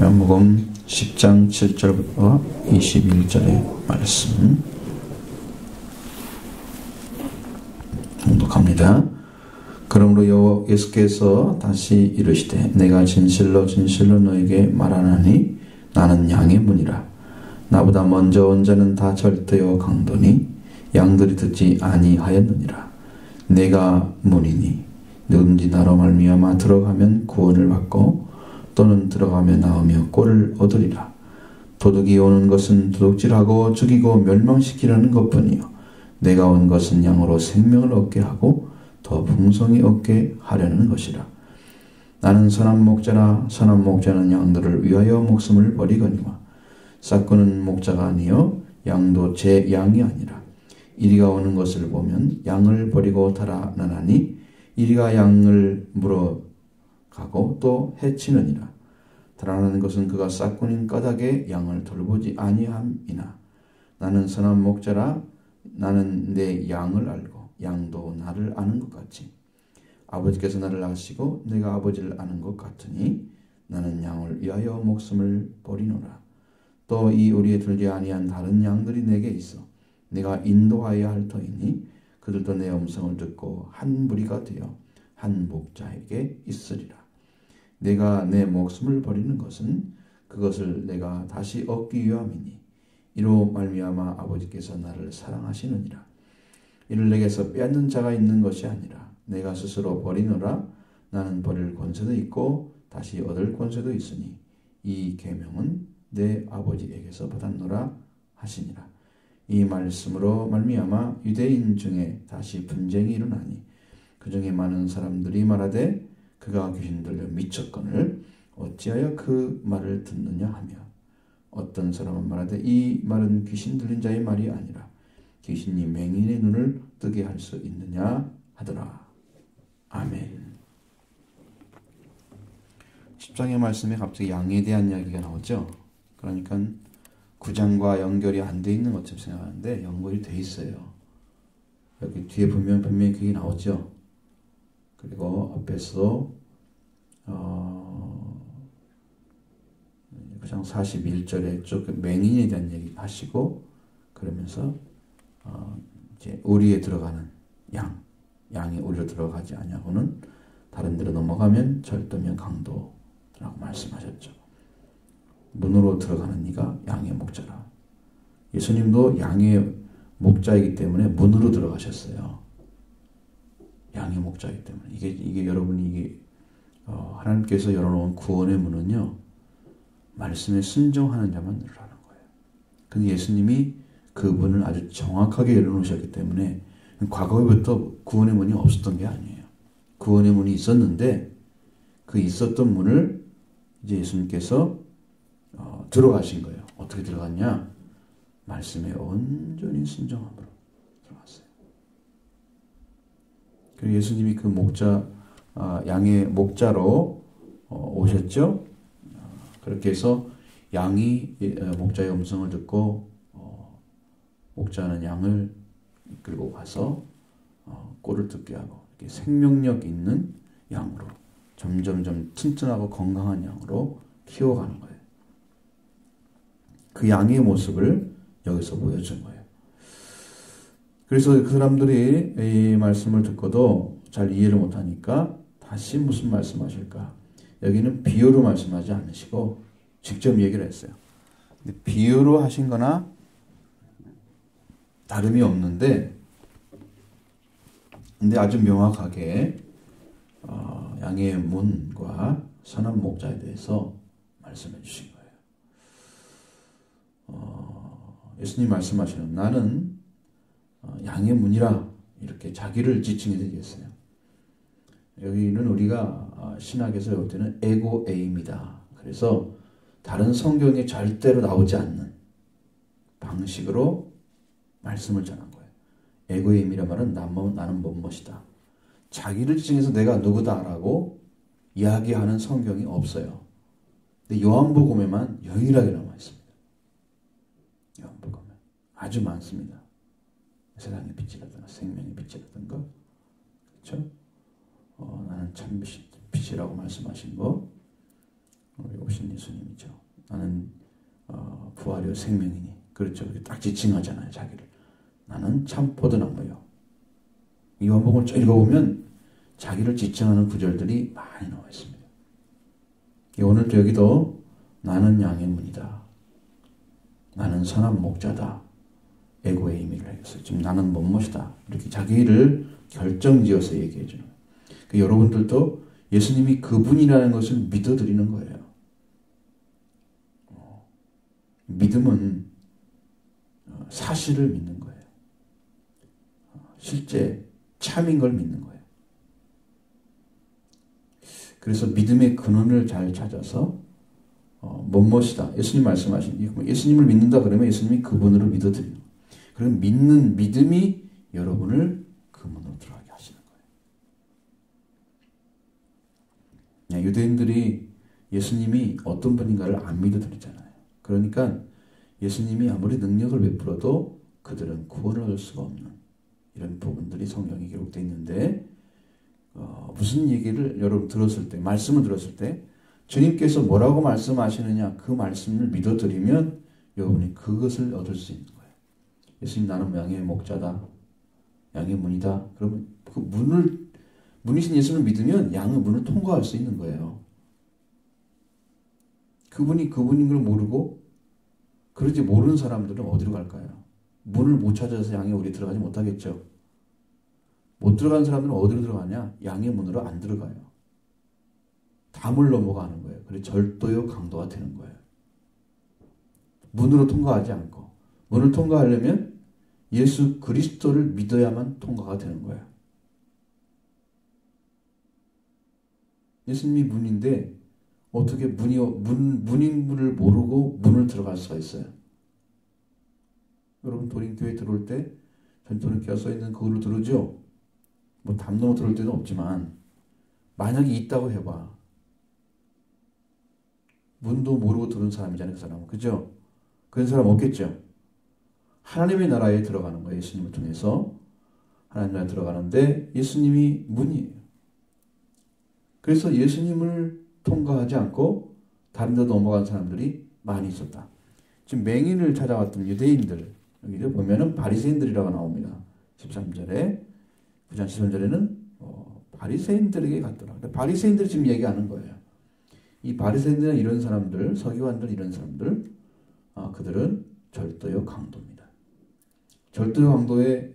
요한복음 10장 7절부터 21절의 말씀 봉독합니다. 그러므로 예수께서 다시 이르시되 내가 진실로 진실로 너에게 말하노니 나는 양의 문이라. 나보다 먼저 온 자는 다 절대요 강도니 양들이 듣지 아니하였느니라. 내가 문이니 누구든지 나로 말미암아 들어가면 구원을 받고 또는 들어가며 나오며 꼴을 얻으리라. 도둑이 오는 것은 도둑질하고 죽이고 멸망시키려는 것뿐이요 내가 온 것은 양으로 생명을 얻게 하고 더 풍성히 얻게 하려는 것이라. 나는 선한 목자라. 선한 목자는 양들을 위하여 목숨을 버리거니와 싹구는 목자가 아니요 양도 제 양이 아니라. 이리가 오는 것을 보면 양을 버리고 달아나나니 이리가 양을 물어가고 또 해치느니라. 달아나는 것은 그가 싹군인 까닭에 양을 돌보지 아니함이나. 나는 선한 목자라. 나는 내 양을 알고 양도 나를 아는 것 같이 아버지께서 나를 아시고 내가 아버지를 아는 것 같으니 나는 양을 위하여 목숨을 버리노라. 또 이 우리에 들지 아니한 다른 양들이 내게 있어 내가 인도하여야 할 터이니 그들도 내 음성을 듣고 한 무리가 되어 한 목자에게 있으리라. 내가 내 목숨을 버리는 것은 그것을 내가 다시 얻기 위함이니 이로 말미암아 아버지께서 나를 사랑하시느니라. 이를 내게서 빼앗는 자가 있는 것이 아니라 내가 스스로 버리노라. 나는 버릴 권세도 있고 다시 얻을 권세도 있으니 이 계명은 내 아버지에게서 받았노라 하시니라. 이 말씀으로 말미암아 유대인 중에 다시 분쟁이 일어나니 그 중에 많은 사람들이 말하되 그가 귀신 들려 미쳤거늘 어찌하여 그 말을 듣느냐 하며 어떤 사람은 말하되 이 말은 귀신 들린 자의 말이 아니라 귀신이 맹인의 눈을 뜨게 할 수 있느냐 하더라. 아멘. 10장의 말씀에 갑자기 양에 대한 이야기가 나오죠. 그러니까 9장과 연결이 안 돼 있는 것처럼 생각하는데 연결이 돼 있어요. 여기 뒤에 보면 분명히 그게 나오죠. 그리고 앞에서 9장 41절에 쭉 맹인에 대한 얘기 하시고 그러면서 이제 우리에 들어가는 양이 우리로 들어가지 아니하고는 다른 데로 넘어가면 절도면 강도라고 말씀하셨죠. 문으로 들어가는 이가 양의 목자라. 예수님도 양의 목자이기 때문에 문으로 들어가셨어요. 양의 목자이기 때문에 이게 여러분이 하나님께서 열어놓은 구원의 문은요 말씀에 순종하는 자만 열라는 거예요. 근데 예수님이 그 문을 아주 정확하게 열어놓으셨기 때문에 과거부터 구원의 문이 없었던 게 아니에요. 구원의 문이 있었는데 그 있었던 문을 이제 예수님께서 들어가신 거예요. 어떻게 들어갔냐? 말씀에 온전히 순종함으로 들어갔어요. 그리고 예수님이 그 양의 목자로 오셨죠. 그렇게 해서 양이 목자의 음성을 듣고 목자는 양을 이끌고 가서 꼴을 듣게 하고 이렇게 생명력 있는 양으로 점점점 튼튼하고 건강한 양으로 키워가는 거예요. 그 양의 모습을 여기서 보여준 거예요. 그래서 그 사람들이 이 말씀을 듣고도 잘 이해를 못하니까 다시 무슨 말씀하실까? 여기는 비유로 말씀하지 않으시고 직접 얘기를 했어요. 근데 비유로 하신 거나 다름이 없는데 근데 아주 명확하게 양의 문과 선한 목자에 대해서 말씀해 주신 거예요. 예수님 말씀하시는 나는 양의 문이라 이렇게 자기를 지칭해 드리겠어요. 여기는 우리가 신학에서 배울 때는 에고에임이다. 그래서 다른 성경에 절대로 나오지 않는 방식으로 말씀을 전한 거예요. 에고에임이란 말은 나는 무엇이다. 자기를 지칭해서 내가 누구다라고 이야기하는 성경이 없어요. 근데 요한복음에만 유일하게 나와 있습니다. 요한복음에 아주 많습니다. 세상의 빛이라든가 생명의 빛이라든가 그렇죠? 나는 참 빛이라고 말씀하신 거 그리고 오신 예수님이죠. 나는 부활이요 생명이니. 그렇죠. 이렇게 딱 지칭하잖아요. 자기를. 나는 참 포도나무요. 이 요한복음을 쭉 읽어보면 자기를 지칭하는 구절들이 많이 나와 있습니다. 오늘도 여기도 나는 양의 문이다. 나는 선한 목자다. 에고의 의미를 하겠어요. 지금 나는 무엇이다. 이렇게 자기를 결정지어서 얘기해 주는 거예요. 그러니까 여러분들도 예수님이 그분이라는 것을 믿어드리는 거예요. 믿음은 사실을 믿는 거예요. 실제 참인 걸 믿는 거예요. 그래서 믿음의 근원을 잘 찾아서 무엇이다. 예수님 말씀하신 예수님을 믿는다 그러면 예수님이 그분으로 믿어드리는 거예요. 그럼 믿는 믿음이 여러분을 그분으로 들어가게 하시는 거예요. 유대인들이 예수님이 어떤 분인가를 안 믿어드리잖아요. 그러니까 예수님이 아무리 능력을 베풀어도 그들은 구원을 얻을 수가 없는 이런 부분들이 성경에 기록되어 있는데 무슨 얘기를 여러분 들었을 때, 말씀을 들었을 때 주님께서 뭐라고 말씀하시느냐 그 말씀을 믿어드리면 여러분이 그것을 얻을 수 있는 거예요. 예수님 나는 양의 목자다. 양의 문이다. 그러면 그 문이신 예수를 믿으면 양의 문을 통과할 수 있는 거예요. 그분이 그분인 걸 모르고 그러지 모르는 사람들은 어디로 갈까요? 문을 못 찾아서 양의 우리 들어가지 못하겠죠. 못 들어가는 사람들은 어디로 들어가냐? 양의 문으로 안 들어가요. 담을 넘어가는 거예요. 그래서 절도요 강도가 되는 거예요. 문으로 통과하지 않고 문을 통과하려면 예수 그리스도를 믿어야만 통과가 되는 거예요. 예수님이 문인데 어떻게 문인 문을 모르고 문을 들어갈 수가 있어요? 여러분 도림교회 들어올 때 전도림교회 써있는 그걸로 들어오죠? 뭐 담 넘어 들어올 때는 없지만 만약에 있다고 해봐. 문도 모르고 들은 사람이잖아요. 그 사람은. 그죠? 그런 사람 없겠죠? 하나님의 나라에 들어가는 거예요. 예수님을 통해서. 하나님 나라에 들어가는데 예수님이 문이에요. 그래서 예수님을 통과하지 않고 다른 데 넘어간 사람들이 많이 있었다. 지금 맹인을 찾아왔던 유대인들 여기 보면은 바리새인들이라고 나옵니다. 13절에 9장 13절에는 바리새인들에게 갔더라. 바리새인들이 지금 얘기하는 거예요. 이 바리새인들은 이런 사람들, 서기관들 이런 사람들, 그들은 절도요 강도입니다. 절도요 강도의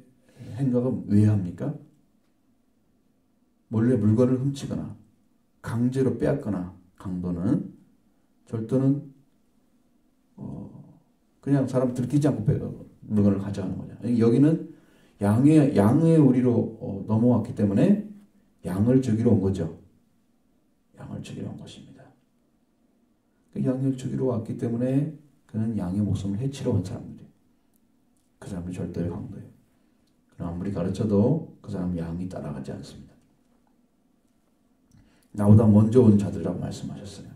행각은 왜 합니까? 몰래 물건을 훔치거나 강제로 빼앗거나 강도는 절도는 그냥 사람 들키지 않고 물건을 가져가는 거죠. 여기는 양의 우리로 넘어왔기 때문에 양을 죽이러 온 거죠. 양을 죽이러 온 것입니다. 양을 죽이러 왔기 때문에 그는 양의 목숨을 해치러 온 사람들이에요. 그 사람은 절도의 강도예요. 그럼 아무리 가르쳐도 그 사람은 양이 따라가지 않습니다. 나보다 먼저 온 자들이라고 말씀하셨어요.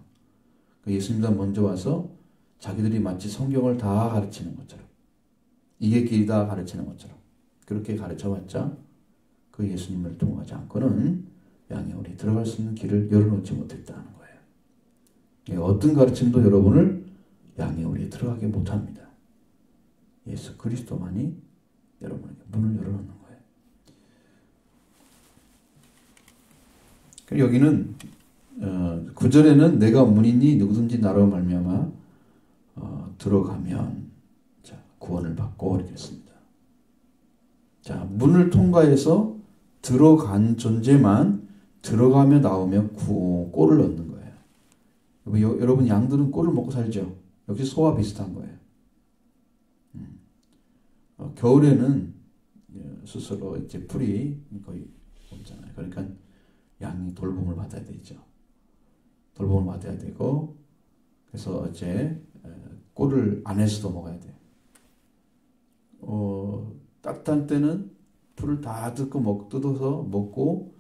예수님보다 먼저 와서 자기들이 마치 성경을 다 가르치는 것처럼 이게 길이다 가르치는 것처럼 그렇게 가르쳐봤자 그 예수님을 통하지 않고는 양의 우리 들어갈 수 있는 길을 열어놓지 못했다는 거예요. 어떤 가르침도 여러분을 양의 우리에 들어가게 못합니다. 예수 그리스도만이 여러분에게 문을 열어놓는 거예요. 여기는 9절에는 내가 문이니 누구든지 나로 말미암아 들어가면 구원을 받고 이렇게 했습니다. 자, 문을 통과해서 들어간 존재만 들어가며 나오며 꼴을 얻는 거예요. 여러분 양들은 꼴을 먹고 살죠. 역시 소와 비슷한 거예요. 겨울에는 스스로 이제 풀이 거의 없잖아요. 그러니까 양이 돌봄을 받아야 되죠. 돌봄을 받아야 되고 그래서 어째 꼴을 안에서도 먹어야 돼요. 따뜻한 때는 풀을 다 뜯어서 먹고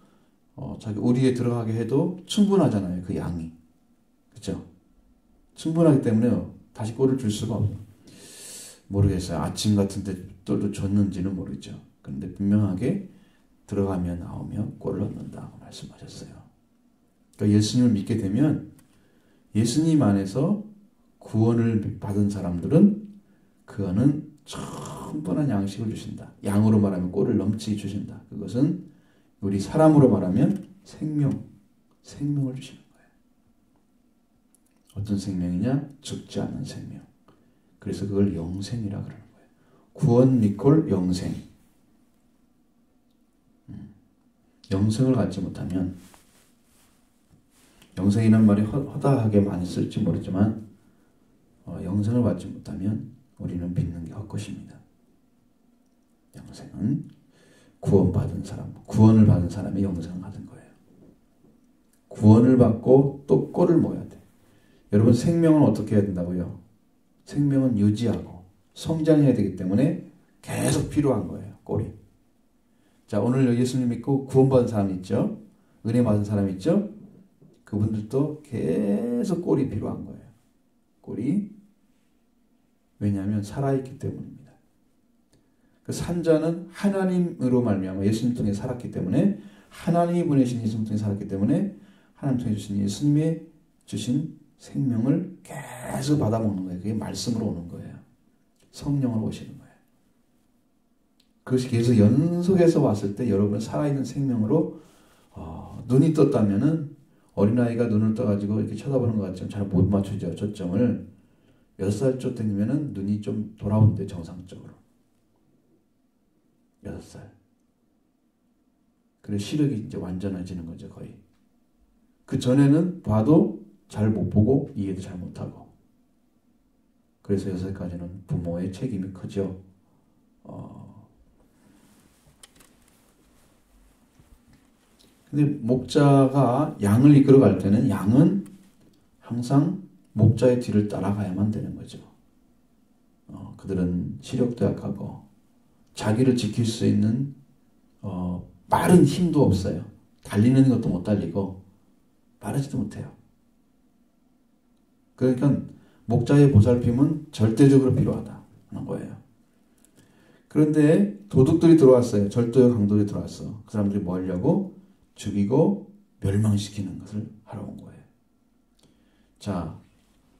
자기 우리에 들어가게 해도 충분하잖아요. 그 양이. 그렇죠? 충분하기 때문에 다시 꼴을 줄 수가 없어요. 모르겠어요. 아침 같은 때 또 줬는지는 모르죠. 그런데 분명하게 들어가며 나오며 꼴을 얻는다고 말씀하셨어요. 그러니까 예수님을 믿게 되면 예수님 안에서 구원을 받은 사람들은 그거는 충분한 양식을 주신다. 양으로 말하면 꼴을 넘치게 주신다. 그것은 우리 사람으로 말하면 생명을 주시는 거예요. 어떤 생명이냐? 죽지 않은 생명. 그래서 그걸 영생이라 그러는 거예요. 구원 이퀄 영생. 영생을 갖지 못하면, 영생이라는 말이 허다하게 많이 쓸지 모르지만 영생을 받지 못하면 우리는 빚는 게 헛것입니다. 영생은 구원받은 사람, 구원을 받은 사람이 영생을 받은 거예요. 구원을 받고 또 꼴을 모아야 돼. 여러분 생명은 어떻게 해야 된다고요? 생명은 유지하고 성장해야 되기 때문에 계속 필요한 거예요. 꼴이. 자, 오늘 예수님 믿고 구원받은 사람 있죠? 은혜 받은 사람 있죠? 그분들도 계속 꼴이 필요한 거예요. 꼴이. 왜냐하면 살아있기 때문입니다. 그 산자는 하나님으로 말미암아 예수님 통해 살았기 때문에, 하나님이 보내신 예수님 통해 살았기 때문에 하나님 통해 주신 예수님의 주신 생명을 계속 받아먹는 거예요. 그게 말씀으로 오는 거예요. 성령으로 오시는 거예요. 그것이 계속 연속해서 왔을 때 여러분 살아있는 생명으로 눈이 떴다면은, 어린아이가 눈을 떠가지고 이렇게 쳐다보는 것 같지만 잘 못 맞추죠. 초점을. 6살쯤 되면은 눈이 좀 돌아온대, 정상적으로. 6살. 그래서 시력이 이제 완전해지는 거죠, 거의. 그 전에는 봐도 잘 못 보고 이해도 잘 못하고. 그래서 6살까지는 부모의 책임이 크죠. 근데 목자가 양을 이끌어 갈 때는 양은 항상 목자의 뒤를 따라가야만 되는 거죠. 그들은 시력도 약하고 자기를 지킬 수 있는 빠른 힘도 없어요. 달리는 것도 못 달리고 빠르지도 못해요. 그러니까 목자의 보살핌은 절대적으로 필요하다는 거예요. 그런데 도둑들이 들어왔어요. 절도의 강도들이 들어왔어. 그 사람들이 뭐 하려고? 죽이고 멸망시키는 것을 하러 온 거예요. 자,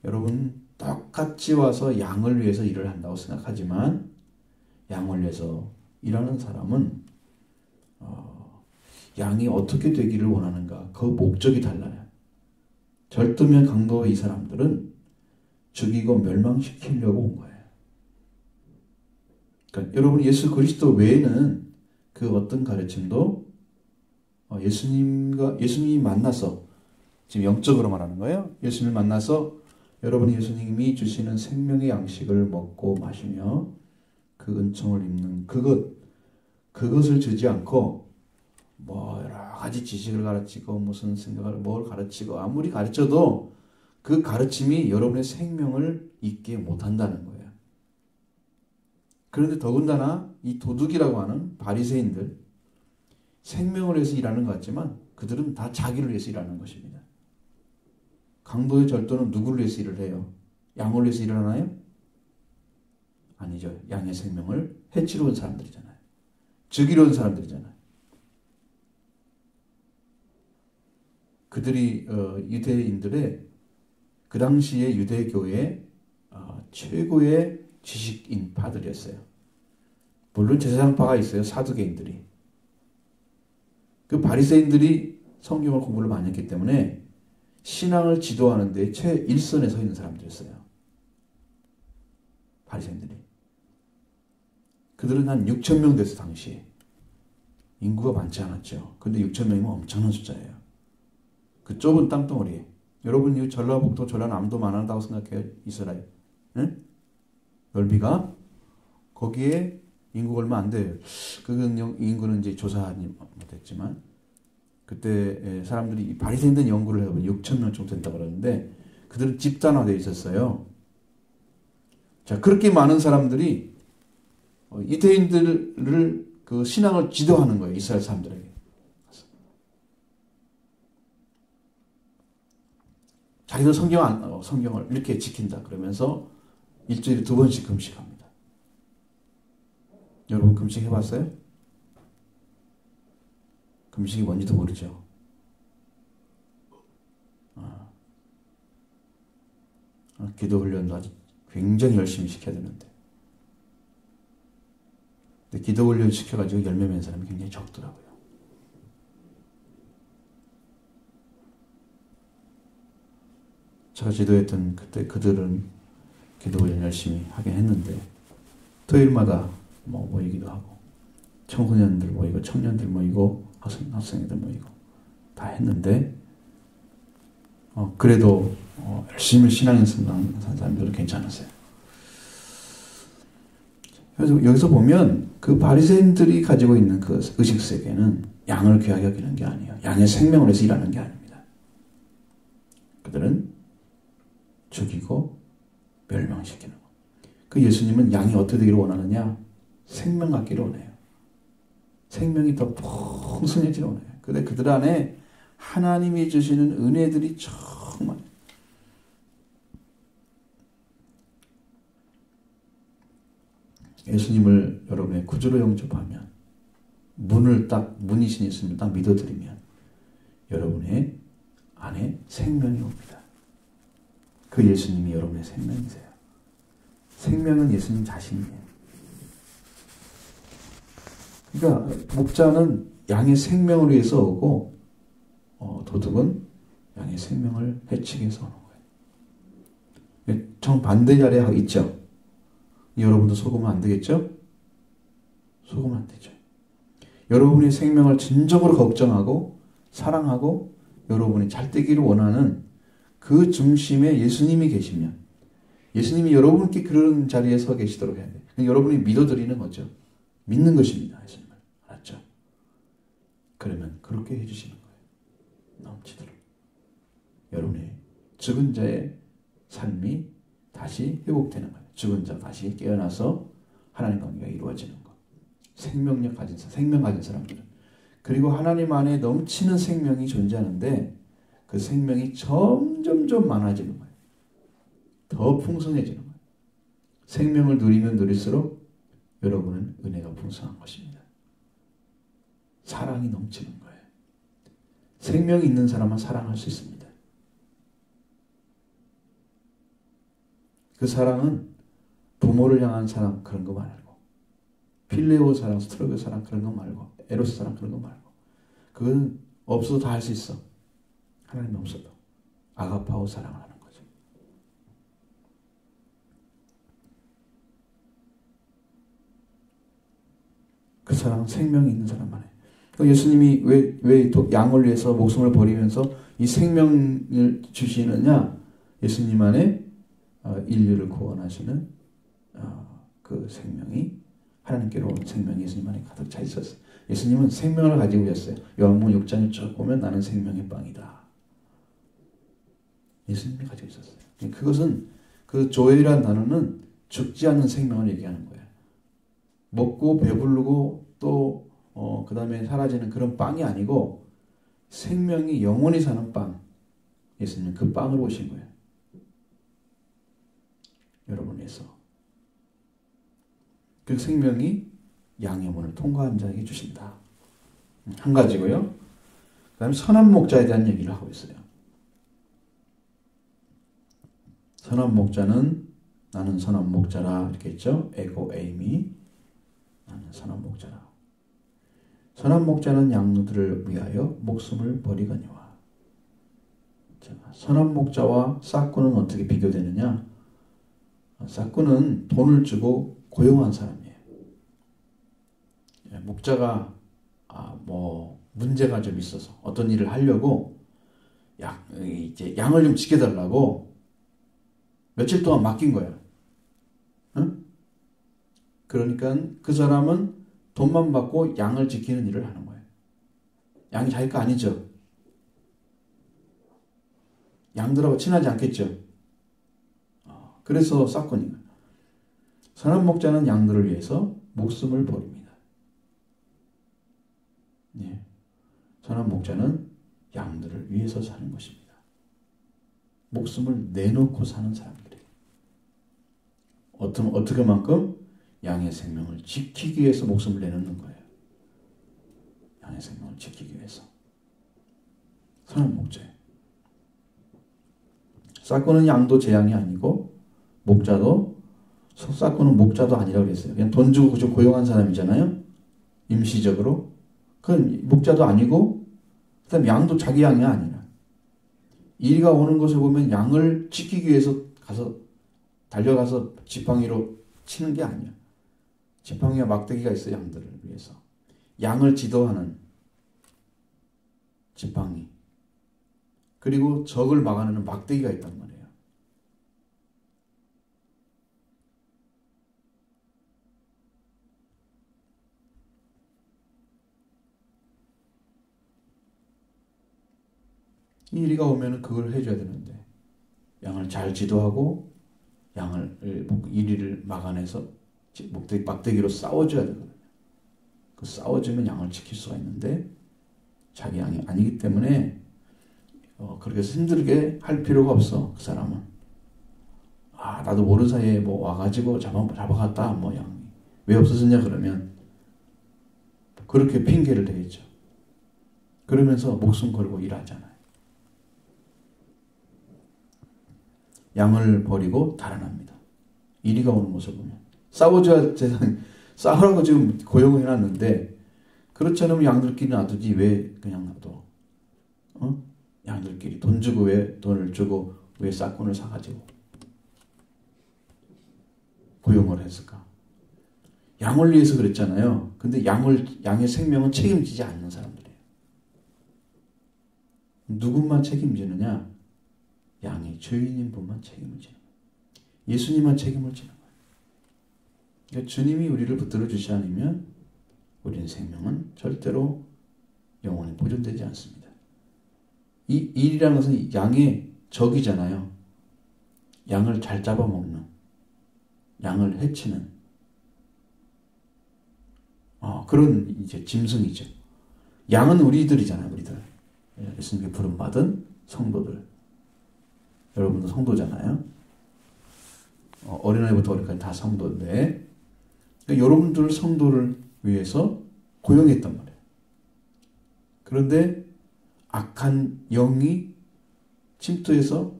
여러분 똑같이 와서 양을 위해서 일을 한다고 생각하지만, 양을 위해서 일하는 사람은 양이 어떻게 되기를 원하는가, 그 목적이 달라요. 절도면 강도의 이 사람들은 죽이고 멸망시키려고 온 거예요. 그러니까 여러분 예수 그리스도 외에는 그 어떤 가르침도 예수님이 만나서, 지금 영적으로 말하는 거예요. 예수님을 만나서 여러분 예수님이 주시는 생명의 양식을 먹고 마시며 그 은총을 입는 그것을 주지 않고 뭐 여러 가지 지식을 가르치고 무슨 생각을 뭘 가르치고 아무리 가르쳐도 그 가르침이 여러분의 생명을 잊게 못한다는 거예요. 그런데 더군다나 이 도둑이라고 하는 바리새인들, 생명을 위해서 일하는 것 같지만 그들은 다 자기를 위해서 일하는 것입니다. 강도의 절도는 누구를 위해서 일을 해요? 양을 위해서 일을 하나요? 아니죠. 양의 생명을 해치러 온 사람들이잖아요. 죽이러 온 사람들이잖아요. 그들이 유대인들의 그 당시의 유대교의 최고의 지식인파들이었어요. 물론 제사장파가 있어요. 사두개인들이. 그 바리새인들이 성경을 공부를 많이 했기 때문에 신앙을 지도하는 데 최일선에 서 있는 사람들이었어요. 바리새인들이. 그들은 한 6천 명 됐어, 당시에. 인구가 많지 않았죠. 근데 6천 명이면 엄청난 숫자예요. 그 좁은 땅덩어리에. 여러분, 이 전라북도, 전라남도 만한다고 생각해요, 이스라엘. 응? 넓이가? 거기에 인구가 얼마 안 돼요. 그 인구는 이제 조사하지 못했지만, 그때 사람들이 바리새인들 연구를 해보면 6천 명 정도 된다고 그러는데, 그들은 집단화되어 있었어요. 자, 그렇게 많은 사람들이 유대인들을 그 신앙을 지도하는 거예요, 이스라엘 사람들에게. 자기들 성경을 이렇게 지킨다 그러면서 일주일에 2번씩 금식합니다. 여러분 금식 해봤어요? 금식이 뭔지도 모르죠. 기도 훈련도 아주 굉장히 열심히 시켜야 되는데. 근데 기도 훈련 시켜가지고 열매 맺는 사람이 굉장히 적더라고요. 제가 지도했던 그때 그들은 기도 훈련 열심히 하긴 했는데, 토요일마다 모이기도 하고, 청소년들 모이고, 청년들 모이고, 학생들 모이고, 다 했는데, 그래도 열심히 신앙생활 한 사람들은 괜찮았어요. 그래서 여기서 보면 그 바리새인들이 가지고 있는 그 의식 세계는 양을 귀하게 여기는 게 아니에요. 양의 생명을 위해서 일하는 게 아닙니다. 그들은 죽이고 멸망시키는 거. 그 예수님은 양이 어떻게 되기를 원하느냐? 생명 갖기를 원해요. 생명이 더 풍성해지기를 원해요. 근데 그들 안에 하나님이 주시는 은혜들이 정말 예수님을 여러분의 구주로 영접하면 문이신 예수님을 딱 믿어드리면 여러분의 안에 생명이 옵니다. 그 예수님이 여러분의 생명이세요. 생명은 예수님 자신이에요. 그러니까 목자는 양의 생명을 위해서 오고 도둑은 양의 생명을 해치기 위해서 오는 거예요. 정반대 자리에 있죠. 여러분도 속으면 안 되겠죠? 속으면 안 되죠. 여러분의 생명을 진정으로 걱정하고 사랑하고 여러분이 잘 되기를 원하는 그 중심에 예수님이 계시면 예수님이 여러분께 그런 자리에 서 계시도록 해야 돼요. 여러분이 믿어드리는 거죠. 믿는 것입니다. 예수님을. 알았죠? 그러면 그렇게 해주시는 거예요. 넘치도록. 여러분의 죽은 자의 삶이 다시 회복되는 거예요. 죽은 자 다시 깨어나서 하나님 관계가 이루어지는 것. 생명력 가진 사람, 생명 가진 사람들은. 그리고 하나님 안에 넘치는 생명이 존재하는데 그 생명이 점점점 많아지는 거예요. 더 풍성해지는 거예요. 생명을 누리면 누릴수록 여러분은 은혜가 풍성한 것입니다. 사랑이 넘치는 거예요. 생명이 있는 사람은 사랑할 수 있습니다. 그 사랑은 부모를 향한 사랑 그런 거 말고 필레오 사랑, 스트로베 사랑 그런 거 말고 에로스 사랑 그런 거 말고 그건 없어도 다 할 수 있어. 하나님 없어도 아가파오 사랑을 하는 거죠. 그 사랑은 생명이 있는 사람만 해. 예수님이 왜 양을 위해서 목숨을 버리면서 이 생명을 주시느냐? 예수님 안에 인류를 구원하시는 그 생명이 하나님께로 온 생명이 예수님 안에 가득 차 있었어요. 예수님은 생명을 가지고 계셨어요. 요한복음 6장에 쭉 보면 나는 생명의 빵이다. 예수님이 가지고 있었어요. 그것은 그 조엘이라는 단어는 죽지 않는 생명을 얘기하는 거예요. 먹고 배부르고 또 그 다음에 사라지는 그런 빵이 아니고 생명이 영원히 사는 빵. 예수님은 그 빵으로 오신 거예요. 여러분 위해서. 그 생명이 양의 문을 통과한 자에게 주신다. 한 가지고요. 그 다음에 선한 목자에 대한 얘기를 하고 있어요. 선한 목자는 나는 선한 목자라 이렇게 했죠. 에고 에이미 나는 선한 목자라. 선한 목자는 양들을 위하여 목숨을 버리거니와. 선한 목자와 싹꾼은 어떻게 비교되느냐? 싹꾼은 돈을 주고 고용한 사람이에요. 목자가 문제가 좀 있어서 어떤 일을 하려고 이제 양을 좀 지켜달라고 며칠 동안 맡긴 거예요. 응? 그러니까 그 사람은 돈만 받고 양을 지키는 일을 하는 거예요. 양이 자기 거 아니죠. 양들하고 친하지 않겠죠. 그래서 싹꾼인 거예요. 선한 목자는 양들을 위해서 목숨을 버립니다. 예. 선한 목자는 양들을 위해서 사는 것입니다. 목숨을 내놓고 사는 사람들이에요. 어떻게만큼? 양의 생명을 지키기 위해서 목숨을 내놓는 거예요. 양의 생명을 지키기 위해서. 선한 목자예요. 싹고는 양도 재앙이 아니고 목자도 싹고는 목자도 아니라고 그랬어요. 그냥 돈 주고 그저 고용한 사람이잖아요. 임시적으로. 그건 목자도 아니고 그다음 양도 자기 양이 아니라 이리가 오는 것을 보면 양을 지키기 위해서 가서 달려가서 지팡이로 치는 게 아니야. 지팡이와 막대기가 있어 양들을 위해서. 양을 지도하는 지팡이. 그리고 적을 막아내는 막대기가 있단 말이에요. 이 이리가 오면은 그걸 해줘야 되는데 양을 잘 지도하고 양을 이리를 막아내서 막대기로 싸워줘야 되거든요. 그 싸워주면 양을 지킬 수가 있는데 자기 양이 아니기 때문에 그렇게 힘들게 할 필요가 없어. 그 사람은 나도 모르는 사이에 뭐 와가지고 잡아갔다 뭐 양이 왜 없어졌냐 그러면 그렇게 핑계를 대겠죠. 그러면서 목숨 걸고 일하잖아요. 양을 버리고 달아납니다. 이리가 오는 모습을 보면 싸워줘야 싸우라고 지금 고용을 해놨는데 그렇지 않으면 양들끼리 놔두지 왜 그냥 놔둬? 양들끼리 돈 주고 왜 돈을 주고 왜 싹군을 사가지고 고용을 했을까? 양을 위해서 그랬잖아요. 근데 양의 생명은 책임지지 않는 사람들이에요. 누구만 책임지느냐? 양의 주인인 분만 책임을 지는 거예요. 예수님만 책임을 지는 거예요. 그러니까 주님이 우리를 붙들어 주지 않으면 우리의 생명은 절대로 영원히 보존되지 않습니다. 이 일이라는 것은 양의 적이잖아요. 양을 잘 잡아먹는, 양을 해치는 그런 이제 짐승이죠. 양은 우리들이잖아요. 우리들. 예수님께 부름받은 성도들. 여러분도 성도잖아요. 어린아이부터 어른까지 다 성도인데 그러니까 여러분들 성도를 위해서 고용했단 말이에요. 그런데 악한 영이 침투해서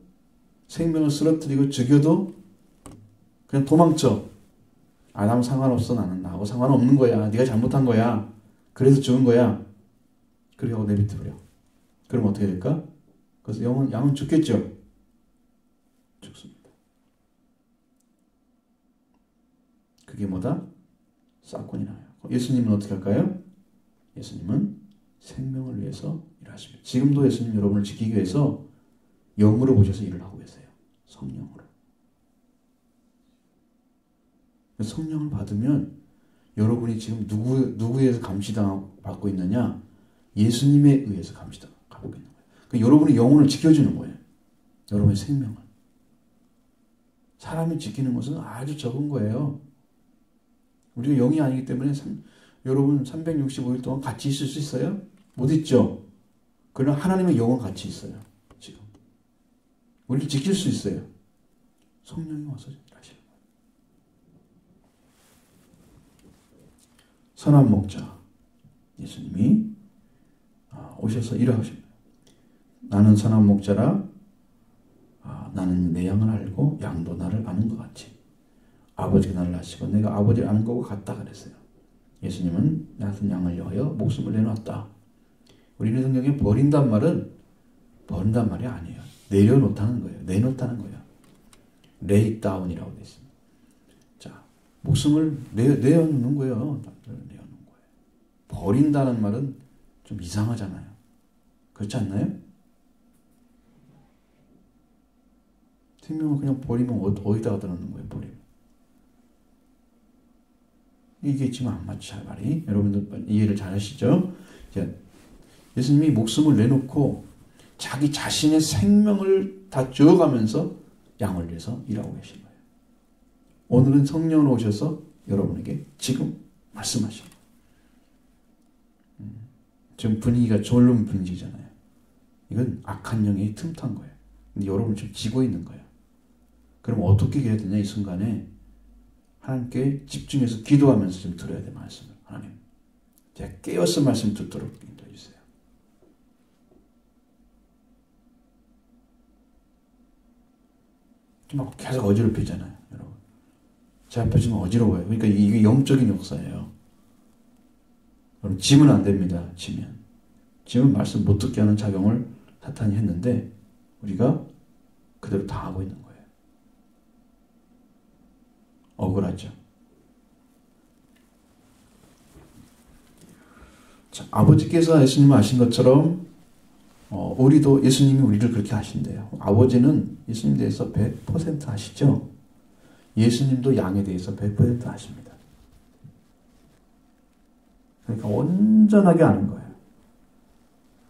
생명을 쓰러뜨리고 죽여도 그냥 도망쳐. 나하고 상관없어. 나는 나하고 상관없는 거야. 네가 잘못한 거야. 그래서 죽은 거야. 그렇게 하고 내비둬버려. 그럼 어떻게 될까? 그래서 양은 죽겠죠. 죽습니다. 그게 뭐다? 싹군이 나요. 예수님은 어떻게 할까요? 예수님은 생명을 위해서 일하십니다. 지금도 예수님 여러분을 지키기 위해서 영으로 오셔서 일을 하고 계세요. 성령으로. 성령을 받으면 여러분이 지금 누구에서 감시받고 있느냐? 예수님에 의해서 감시받고 있는 거예요. 그러니까 여러분의 영혼을 지켜주는 거예요. 여러분의 생명을. 사람이 지키는 것은 아주 적은 거예요. 우리가 영이 아니기 때문에 여러분 365일 동안 같이 있을 수 있어요? 못 있죠? 그러나 하나님의 영은 같이 있어요. 지금. 우리를 지킬 수 있어요. 성령이 와서 일하시는 거예요. 선한 목자 예수님이 오셔서 일하십니다. 나는 선한 목자라 나는 내 양을 알고 양도 나를 아는 것 같이 아버지가 나를 아시고 내가 아버지를 아는 것과 같다 그랬어요. 예수님은 나 같은 양을 위하여 목숨을 내놓았다. 우리는 성경에 버린단 말은 버린단 말이 아니에요. 내려놓다는 거예요. 내놓다는 거예요. lay down이라고 되어 있습니다. 자, 목숨을 내어놓는 거예요. 내어놓는 거예요. 버린다는 말은 좀 이상하잖아요. 그렇지 않나요? 생명을 그냥 버리면 어디다가 넣는 거예요? 버리면. 이게 지금 안 맞지, 잘 말이. 여러분들 이해를 잘 하시죠? 예수님이 목숨을 내놓고 자기 자신의 생명을 다 주어가면서 양을 위해서 일하고 계신 거예요. 오늘은 성령으로 오셔서 여러분에게 지금 말씀하시는 거예요. 지금 분위기가 졸른 분위기잖아요. 이건 악한 영이 틈탄 거예요. 근데 여러분 지금 지고 있는 거예요. 그럼 어떻게 해야 되냐, 이 순간에 하나님께 집중해서 기도하면서 좀 들어야 돼, 말씀을. 하나님, 제가 깨어서 말씀 듣도록 인도해 주세요. 막 계속 어지럽히잖아요, 여러분. 제 앞에 지금 어지러워요. 그러니까 이게 영적인 역사예요. 그럼 지면 안 됩니다. 지면 말씀 못 듣게 하는 작용을 사탄이 했는데 우리가 그대로 당하고 있는 거예요. 억울하죠. 자, 아버지께서 예수님을 아신 것처럼 우리도 예수님이 우리를 그렇게 하신대요. 아버지는 예수님에 대해서 100% 아시죠? 예수님도 양에 대해서 100% 아십니다. 그러니까 온전하게 아는 거예요.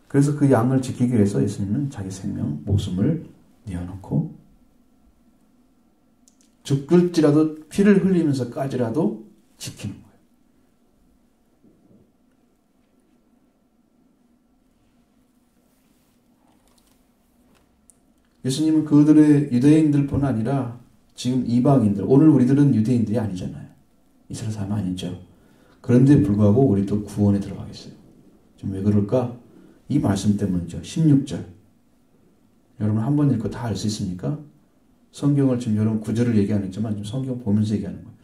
그래서 그 양을 지키기 위해서 예수님은 자기 생명, 목숨을 내어놓고 죽을지라도 피를 흘리면서까지라도 지키는 거예요. 예수님은 그들의 유대인들뿐 아니라 지금 이방인들, 오늘 우리들은 유대인들이 아니잖아요. 이스라엘 사람 아니죠. 그런데 불구하고 우리도 구원에 들어가겠어요. 좀 왜 그럴까? 이 말씀 때문이죠. 16절. 여러분 한 번 읽고 다 알 수 있습니까? 성경을 지금 여러분 구절을 얘기하는 있지만 좀 성경 보면서 얘기하는 거예요.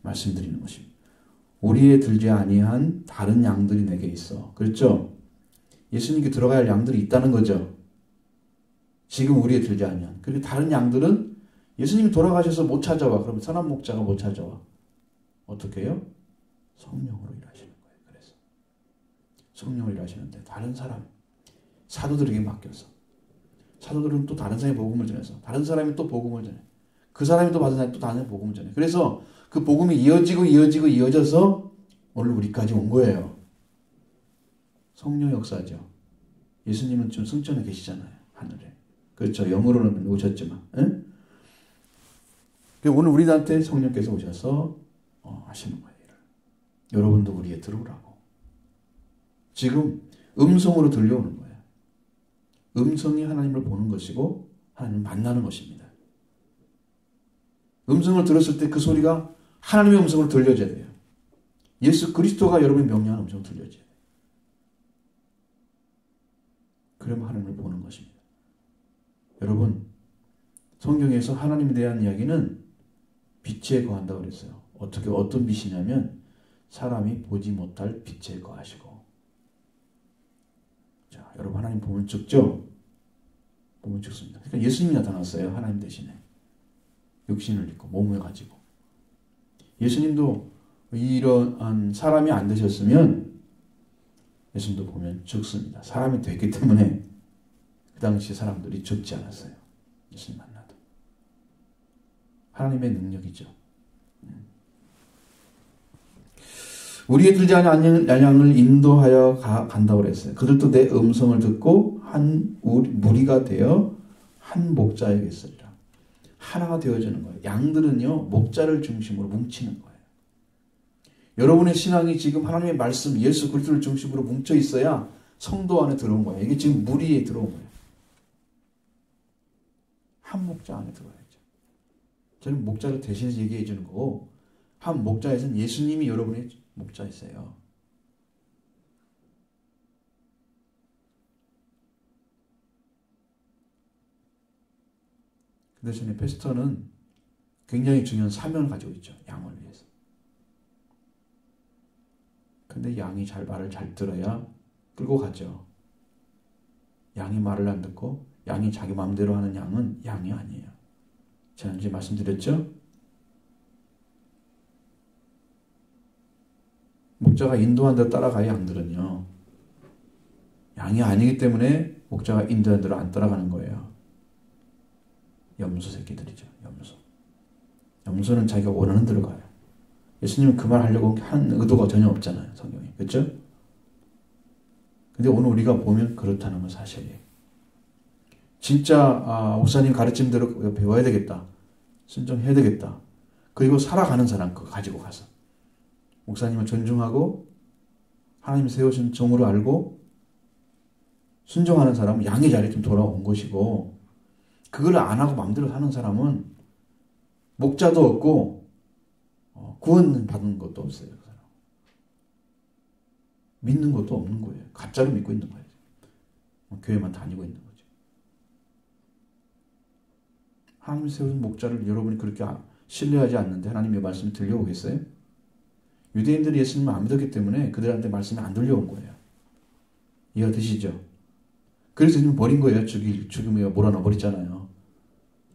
말씀드리는 것입니다. 우리에 들지 아니한 다른 양들이 내게 있어. 그렇죠? 예수님께 들어가야 할 양들이 있다는 거죠. 지금 우리에 들지 아니한. 그리고 다른 양들은 예수님이 돌아가셔서 못 찾아와. 그러면 선한 목자가 못 찾아와. 어떻게 해요? 성령으로 일하시는 거예요. 그래서 성령으로 일하시는데 다른 사람, 사도들에게 맡겨서 사도들은 또 다른 사람이 복음을 전해서 다른 사람이 또 복음을 전해. 그 사람이 또 받은 사람이 또 다른 사람이 복음을 전해. 그래서 그 복음이 이어져서 오늘 우리까지 온 거예요. 성령 역사죠. 예수님은 지금 승천에 계시잖아요. 하늘에. 그렇죠. 영으로는 오셨지만. 오늘 우리한테 성령께서 오셔서 하시는 거예요. 여러분도 우리에 들어오라고. 지금 음성으로 들려오는 거예요. 음성이 하나님을 보는 것이고 하나님을 만나는 것입니다. 음성을 들었을 때 그 소리가 하나님의 음성으로 들려져야 돼요. 예수 그리스도가 여러분이 명령하는 음성으로 들려져야 돼요. 그러면 하나님을 보는 것입니다. 여러분, 성경에서 하나님에 대한 이야기는 빛에 거한다고 그랬어요. 어떤 빛이냐면 사람이 보지 못할 빛에 거하시고. 자, 여러분 하나님 보면 죽죠? 보면 죽습니다. 그러니까 예수님이 나타났어요. 하나님 대신에. 육신을 입고 몸을 가지고. 예수님도 이러한 사람이 안 되셨으면 예수님도 보면 죽습니다. 사람이 됐기 때문에 그 당시 사람들이 죽지 않았어요. 예수님 만나도. 하나님의 능력이죠. 우리에 들지 않은 양을 인도하여 간다고 그랬어요. 그들도 내 음성을 듣고 무리가 되어 한 목자에게 있으리라. 하나가 되어지는 거예요. 양들은요, 목자를 중심으로 뭉치는 거예요. 여러분의 신앙이 지금 하나님의 말씀, 예수 그리스도를 중심으로 뭉쳐 있어야 성도 안에 들어온 거예요. 이게 지금 무리에 들어온 거예요. 한 목자 안에 들어야죠. 저는 목자를 대신해서 얘기해 주는 거고, 한 목자에서는 예수님이 여러분의 목자이세요. 그 대신에 패스터는 굉장히 중요한 사명을 가지고 있죠. 양을 위해서. 근데 양이 말을 잘 들어야 끌고 가죠. 양이 말을 안 듣고 양이 자기 마음대로 하는 양은 양이 아니에요. 지난주에 말씀드렸죠? 목자가 인도한 대로 따라가야 양들은요. 양이 아니기 때문에 목자가 인도한 대로 안 따라가는 거예요. 염소 새끼들이죠. 염소는 자기가 원하는 대로 가요. 예수님은 그 말 하려고 한 의도가 전혀 없잖아요. 성경에. 그렇죠? 근데 오늘 우리가 보면 그렇다는 건 사실이에요. 진짜 목사님 가르침대로 배워야 되겠다. 순종해야 되겠다. 그리고 살아가는 사람 그거 가지고 가서 목사님을 존중하고 하나님이 세우신 종으로 알고 순종하는 사람은 양의 자리에 좀 돌아온 것이고, 그걸 안 하고 마음대로 사는 사람은 목자도 없고 구원 받은 것도 없어요. 그 사람. 믿는 것도 없는 거예요. 가짜로 믿고 있는 거예요. 교회만 다니고 있는 거죠. 하나님이 세우신 목자를 여러분이 그렇게 신뢰하지 않는데 하나님의 말씀이 들려오겠어요? 유대인들이 예수님을 안 믿었기 때문에 그들한테 말씀이 안 들려온 거예요. 이해가 되시죠? 그래서 예수님 버린 거예요. 죽임에 몰아넣어 버렸잖아요.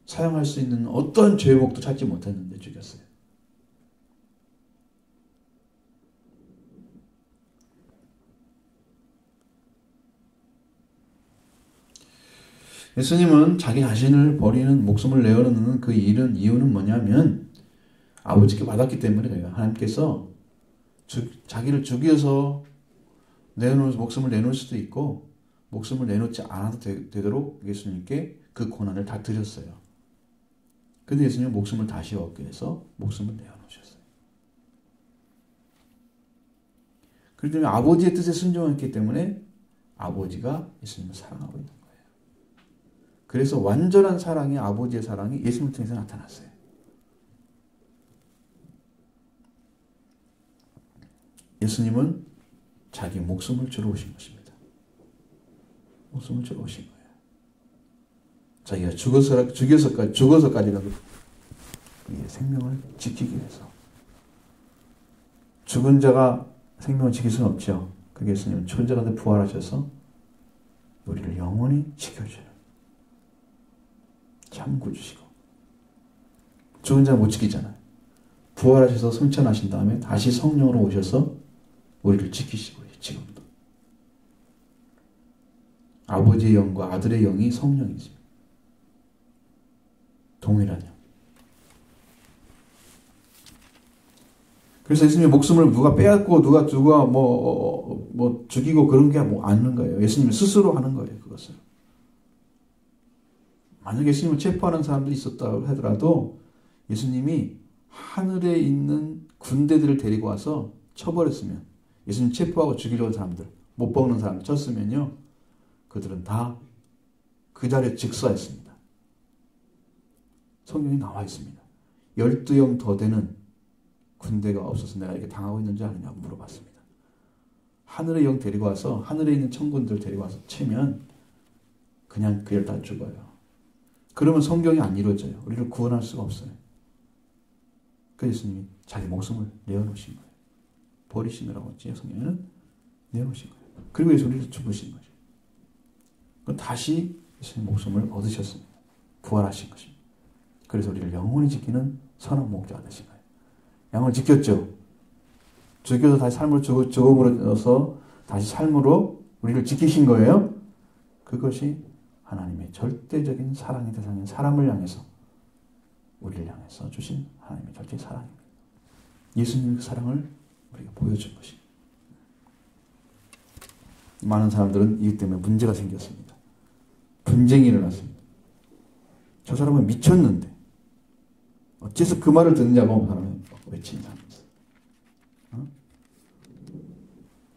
사용할 수 있는 어떤 죄목도 찾지 못했는데 죽였어요. 예수님은 자기 자신을 버리는, 목숨을 내어놓는 그 이유는 뭐냐면 아버지께 받았기 때문에 그래요. 하나님께서 자기를 죽여서 목숨을 내놓을 수도 있고 목숨을 내놓지 않아도 되도록 예수님께 그 고난을 다 드렸어요. 근데 예수님은 목숨을 다시 얻기 위해서 목숨을 내어놓으셨어요. 그렇기 때문에 아버지의 뜻에 순종했기 때문에 아버지가 예수님을 사랑하고 있는 거예요. 그래서 완전한 사랑이, 아버지의 사랑이 예수님을 통해서 나타났어요. 예수님은 자기 목숨을 주러 오신 것입니다. 목숨을 주러 오신 거예요. 자기가 죽어서까지라도 우리의 생명을 지키기 위해서. 죽은 자가 생명을 지킬 수는 없죠. 그 예수님은 천자가돼 부활하셔서 우리를 영원히 지켜주는 참 구주시고, 죽은 자 못 지키잖아요. 부활하셔서 승천하신 다음에 다시 성령으로 오셔서 우리를 지키시고, 지금도 아버지의 영과 아들의 영이 성령이십니다. 동일한 영. 그래서 예수님의 목숨을 누가 빼앗고 누가 죽이고 그런 게 뭐 아닌 거예요. 예수님 스스로 하는 거예요. 그것을. 만약에 예수님을 체포하는 사람들이 있었다고 하더라도 예수님이 하늘에 있는 군대들을 데리고 와서 쳐버렸으면, 예수님 체포하고 죽이려는 사람들, 못 먹는 사람들 쳤으면요, 그들은 다 그 자리에 즉사했습니다. 성경이 나와 있습니다. 12영 더 되는 군대가 없어서 내가 이렇게 당하고 있는지 아느냐고 물어봤습니다. 하늘의 영 데리고 와서, 하늘에 있는 천군들 데리고 와서 치면 그냥 그들 다 죽어요. 그러면 성경이 안 이루어져요. 우리를 구원할 수가 없어요. 그 예수님이 자기 목숨을 내어놓으신 거예요. 버리시느라고 했지, 성경에는 내어놓으신 거예요. 그리고 예수 우리를 죽으신 거죠. 다시 예수님 목숨을 얻으셨습니다. 부활하신 것입니다. 그래서 우리를 영원히 지키는 선한 목자가 되신 거예요. 양을 지켰죠. 죽여서 다시 삶을 죽음으로서 다시 삶으로 우리를 지키신 거예요. 그것이 하나님의 절대적인 사랑의 대상인 사람을 향해서, 우리를 향해서 주신 하나님의 절대 사랑입니다. 예수님의 그 사랑을 우리가 보여준 것입니다. 많은 사람들은 이것 때문에 문제가 생겼습니다. 분쟁이 일어났습니다. 저 사람은 미쳤는데 어째서 그 말을 듣느냐고 사람은 외치는 사람이 있어요.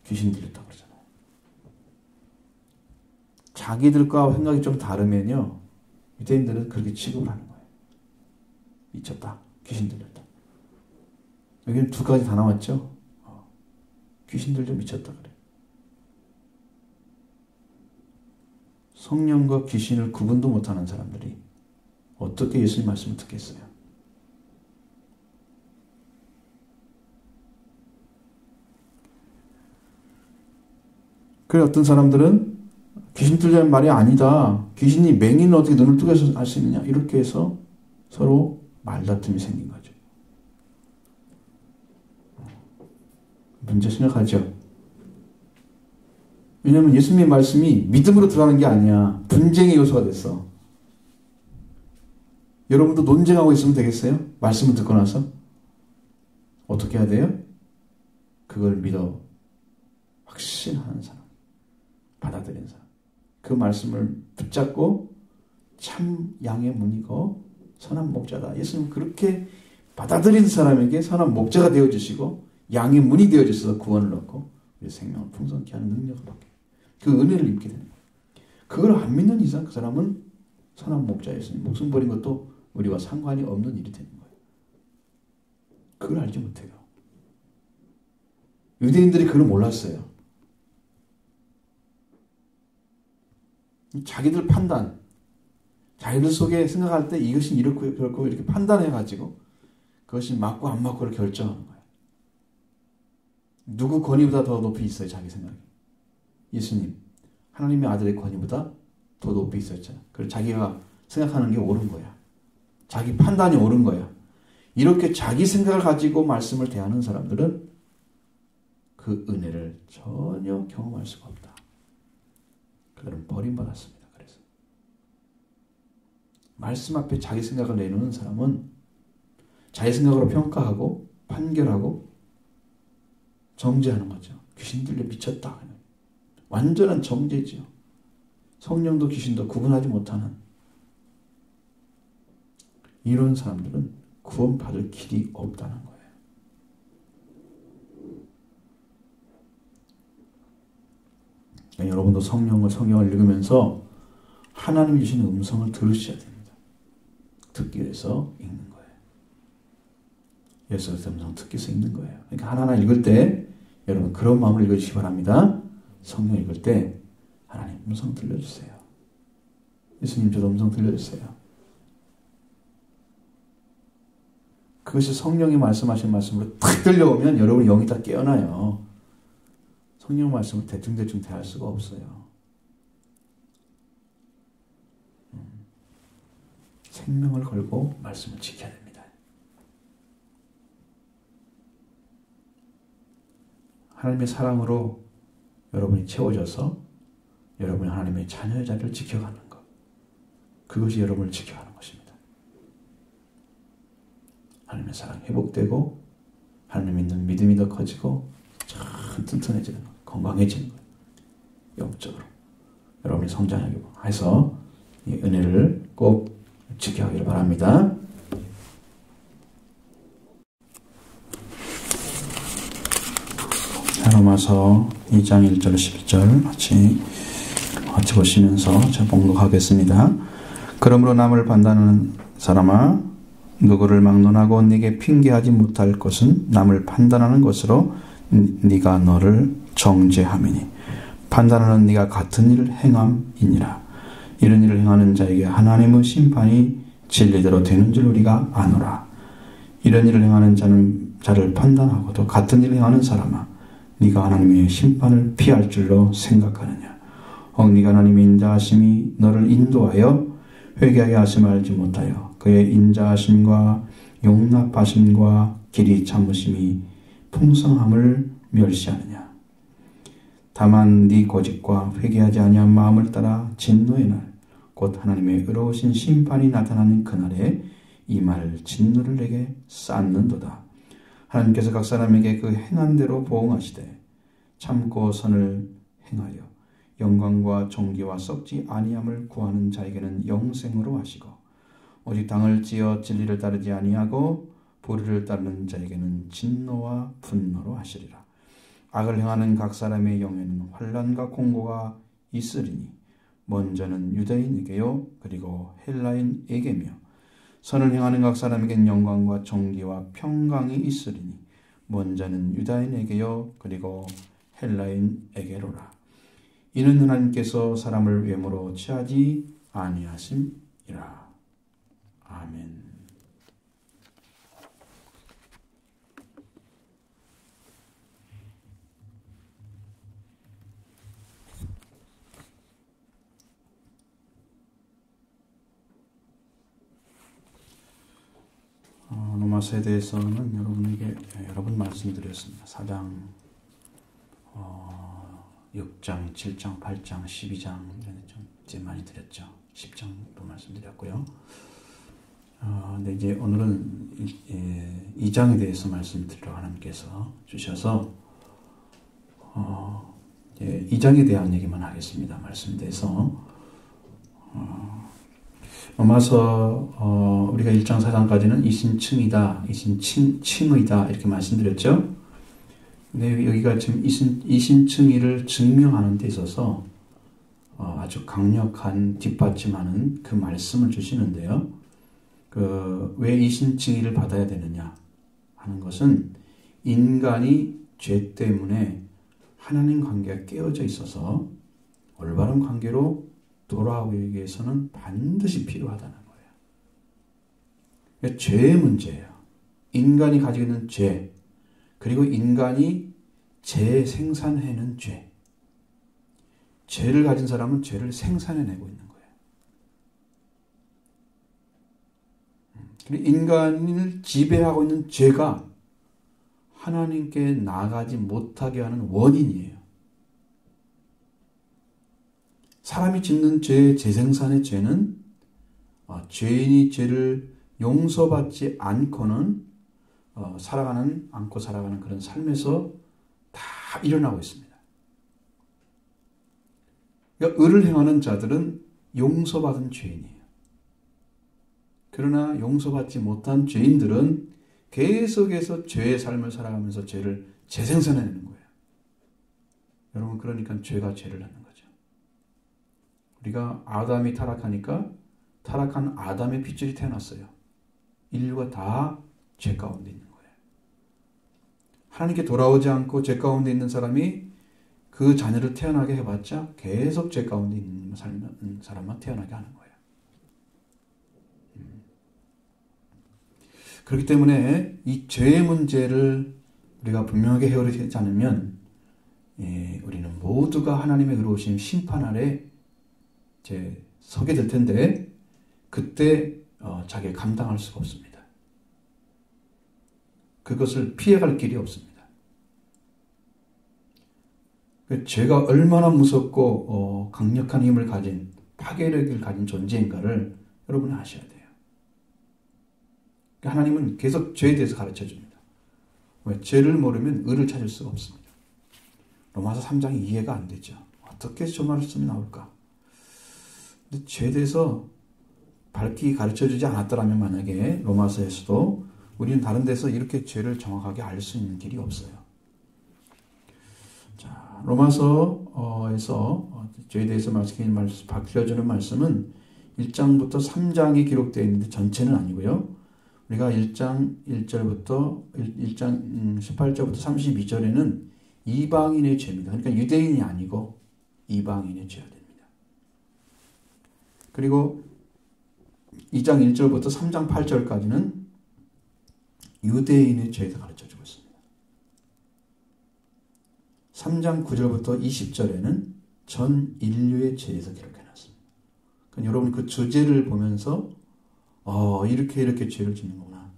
귀신 들렸다고 그러잖아요. 자기들과 생각이 좀 다르면요, 유대인들은 그렇게 취급을 하는 거예요. 미쳤다, 귀신 들렸다. 여기는 두 가지 다 나왔죠. 귀신 들려 미쳤다 그래. 성령과 귀신을 구분도 못하는 사람들이 어떻게 예수님 말씀을 듣겠어요? 그래, 어떤 사람들은 귀신 들자는 말이 아니다. 귀신이 맹인은 어떻게 눈을 뜨고 할 수 있느냐. 이렇게 해서 서로 말다툼이 생긴 거죠. 문제 생각하죠. 왜냐하면 예수님의 말씀이 믿음으로 들어가는 게 아니야. 분쟁의 요소가 됐어. 여러분도 논쟁하고 있으면 되겠어요? 말씀을 듣고 나서? 어떻게 해야 돼요? 그걸 믿어 확신하는 사람, 받아들이는 사람, 그 말씀을 붙잡고 참 양의 문이고 선한 목자다. 예수님 그렇게 받아들이는 사람에게 선한 목자가 되어주시고 양의 문이 되어주셔서 구원을 얻고 우리 생명을 풍성케 하는 능력을 받게, 그 은혜를 입게 되는 거예요. 그걸 안 믿는 이상 그 사람은 선한 목자 예수님 목숨 버린 것도 우리와 상관이 없는 일이 되는 거예요. 그걸 알지 못해요. 유대인들이 그걸 몰랐어요. 자기들 판단, 자기들 속에 생각할 때 이것이 이렇고 그렇고 이렇게 판단해가지고 그것이 맞고 안 맞고를 결정하는 거예요. 누구 권위보다 더 높이 있어요, 자기 생각이. 예수님, 하나님의 아들의 권위보다 더 높이 있었잖아요. 그래서 자기가 생각하는 게 옳은 거야. 자기 판단이 옳은 거야. 이렇게 자기 생각을 가지고 말씀을 대하는 사람들은 그 은혜를 전혀 경험할 수가 없다. 그들은 버림받았습니다. 그래서 말씀 앞에 자기 생각을 내놓는 사람은 자기 생각으로 평가하고 판결하고 정죄하는 거죠. 귀신 들려 미쳤다. 완전한 정죄죠. 성령도 귀신도 구분하지 못하는 이런 사람들은 구원받을 길이 없다는 거예요. 여러분도 성경을 읽으면서 하나님이 주시는 음성을 들으셔야 됩니다. 듣기 위해서 읽는 거예요. 예수 그리스도의 음성 듣기 위해서 읽는 거예요. 그러니까 하나하나 읽을 때 여러분 그런 마음으로 읽어주시기 바랍니다. 성경 읽을 때 하나님 음성 들려주세요. 예수님 저도 음성 들려주세요. 그것이 성령이 말씀하신 말씀으로 탁 들려오면 여러분의 영이 다 깨어나요. 성령 말씀을 대충대충 대할 수가 없어요. 생명을 걸고 말씀을 지켜야 됩니다. 하나님의 사랑으로 여러분이 채워져서 여러분이 하나님의 자녀의 자리를 지켜가는 것. 그것이 여러분을 지켜가는 것입니다. 하나님의 사랑이 회복되고 하나님 믿는 믿음이 더 커지고 참 튼튼해지는 것. 건강해지는 것. 영적으로. 여러분이 성장하게 해서 이 은혜를 꼭 지켜가기를 바랍니다. 로마서 2장 1절 11절 같이 보시면서 제가 봉독하겠습니다. 그러므로 남을 판단하는 사람아 누구를 막론하고 네게 핑계하지 못할 것은 남을 판단하는 것으로 네가 너를 정죄함이니 판단하는 네가 같은 일을 행함이니라. 이런 일을 행하는 자에게 하나님의 심판이 진리대로 되는 줄 우리가 아노라. 이런 일을 행하는 자를 판단하고도 같은 일을 행하는 사람아 네가 하나님의 심판을 피할 줄로 생각하느냐. 혹 네가 하나님의 인자하심이 너를 인도하여 회개하게 하심을 알지 못하여 그의 인자하심과 용납하심과 길이 참으심이 풍성함을 멸시하느냐. 다만 네 고집과 회개하지 아니한 마음을 따라 진노의 날 곧 하나님의 의로우신 심판이 나타나는 그날에 이 말 진노를 내게 쌓는도다. 하나님께서 각 사람에게 그 행한 대로 보응하시되 참고 선을 행하여 영광과 존귀와 썩지 아니함을 구하는 자에게는 영생으로 하시고 오직 당을 지어 진리를 따르지 아니하고 불의를 따르는 자에게는 진노와 분노로 하시리라. 악을 행하는 각 사람의 영에는 환난과 공고가 있으리니 먼저는 유대인에게요 그리고 헬라인에게며 선을 행하는 각 사람에겐 영광과 존귀와 평강이 있으리니 먼저는 유다인에게요 그리고 헬라인에게로라. 이는 하나님께서 사람을 외모로 취하지 아니하심이라. 아멘. 로마서에 대해서는 여러분에게 여러 번 말씀드렸습니다. 4장, 6장, 7장, 8장, 12장 좀 많이 드렸죠. 10장도 말씀드렸고요. 근데 이제 오늘은 2장에 대해서 말씀드리러 하나님께서 주셔서 2장에 대한 얘기만 하겠습니다. 말씀에 대해서. 로마서 우리가 1장 4장까지는 이신칭이다, 이신칭의다 이렇게 말씀드렸죠. 근데 여기가 지금 이신칭의를 증명하는 데 있어서 아주 강력한 뒷받침하는 그 말씀을 주시는데요. 왜 이신칭의를 받아야 되느냐 하는 것은 인간이 죄 때문에 하나님 관계가 깨어져 있어서 올바른 관계로 돌아오기 위해서는 반드시 필요하다는 거예요. 죄의 문제예요. 인간이 가지고 있는 죄, 그리고 인간이 재생산해내는 죄. 죄를 가진 사람은 죄를 생산해내고 있는 거예요. 그리고 인간을 지배하고 있는 죄가 하나님께 나가지 못하게 하는 원인이에요. 사람이 짓는 죄의 재생산의 죄는 죄인이 죄를 용서받지 않고는 않고 살아가는 그런 삶에서 다 일어나고 있습니다. 그러니까 의를 행하는 자들은 용서받은 죄인이에요. 그러나 용서받지 못한 죄인들은 계속해서 죄의 삶을 살아가면서 죄를 재생산해내는 거예요. 여러분, 그러니까 죄가 죄를 낳는 거죠. 우리가 아담이 타락하니까 타락한 아담의 핏줄이 태어났어요. 인류가 다 죄 가운데 있는 거예요. 하나님께 돌아오지 않고 죄 가운데 있는 사람이 그 자녀를 태어나게 해봤자 계속 죄 가운데 있는 사람만 태어나게 하는 거예요. 그렇기 때문에 이 죄의 문제를 우리가 분명하게 헤아리지 않으면 우리는 모두가 하나님의 의로우신 심판 아래 서게 될 텐데 그때 자기가 감당할 수가 없습니다. 그것을 피해갈 길이 없습니다. 죄가 얼마나 무섭고 강력한 힘을 가진 파괴력을 가진 존재인가를 여러분이 아셔야 돼요. 하나님은 계속 죄에 대해서 가르쳐 줍니다. 왜? 죄를 모르면 의를 찾을 수가 없습니다. 로마서 3장이 이해가 안 되죠. 어떻게 저 말씀이 나올까? 근데 죄에 대해서 밝히 가르쳐 주지 않았더라면 만약에 로마서에서도 우리는 다른 데서 이렇게 죄를 정확하게 알 수 있는 길이 없어요. 자, 로마서에서 죄에 대해서 밝혀주는 말씀은 1장부터 3장이 기록되어 있는데 전체는 아니고요. 우리가 1장 1절부터 1장 18절부터 32절에는 이방인의 죄입니다. 그러니까 유대인이 아니고 이방인의 죄가 됩니다. 그리고 2장 1절부터 3장 8절까지는 유대인의 죄에서 가르쳐주고 있습니다. 3장 9절부터 20절에는 전 인류의 죄에서 기록해놨습니다. 그러니까 여러분 그 주제를 보면서 이렇게 죄를 짓는구나.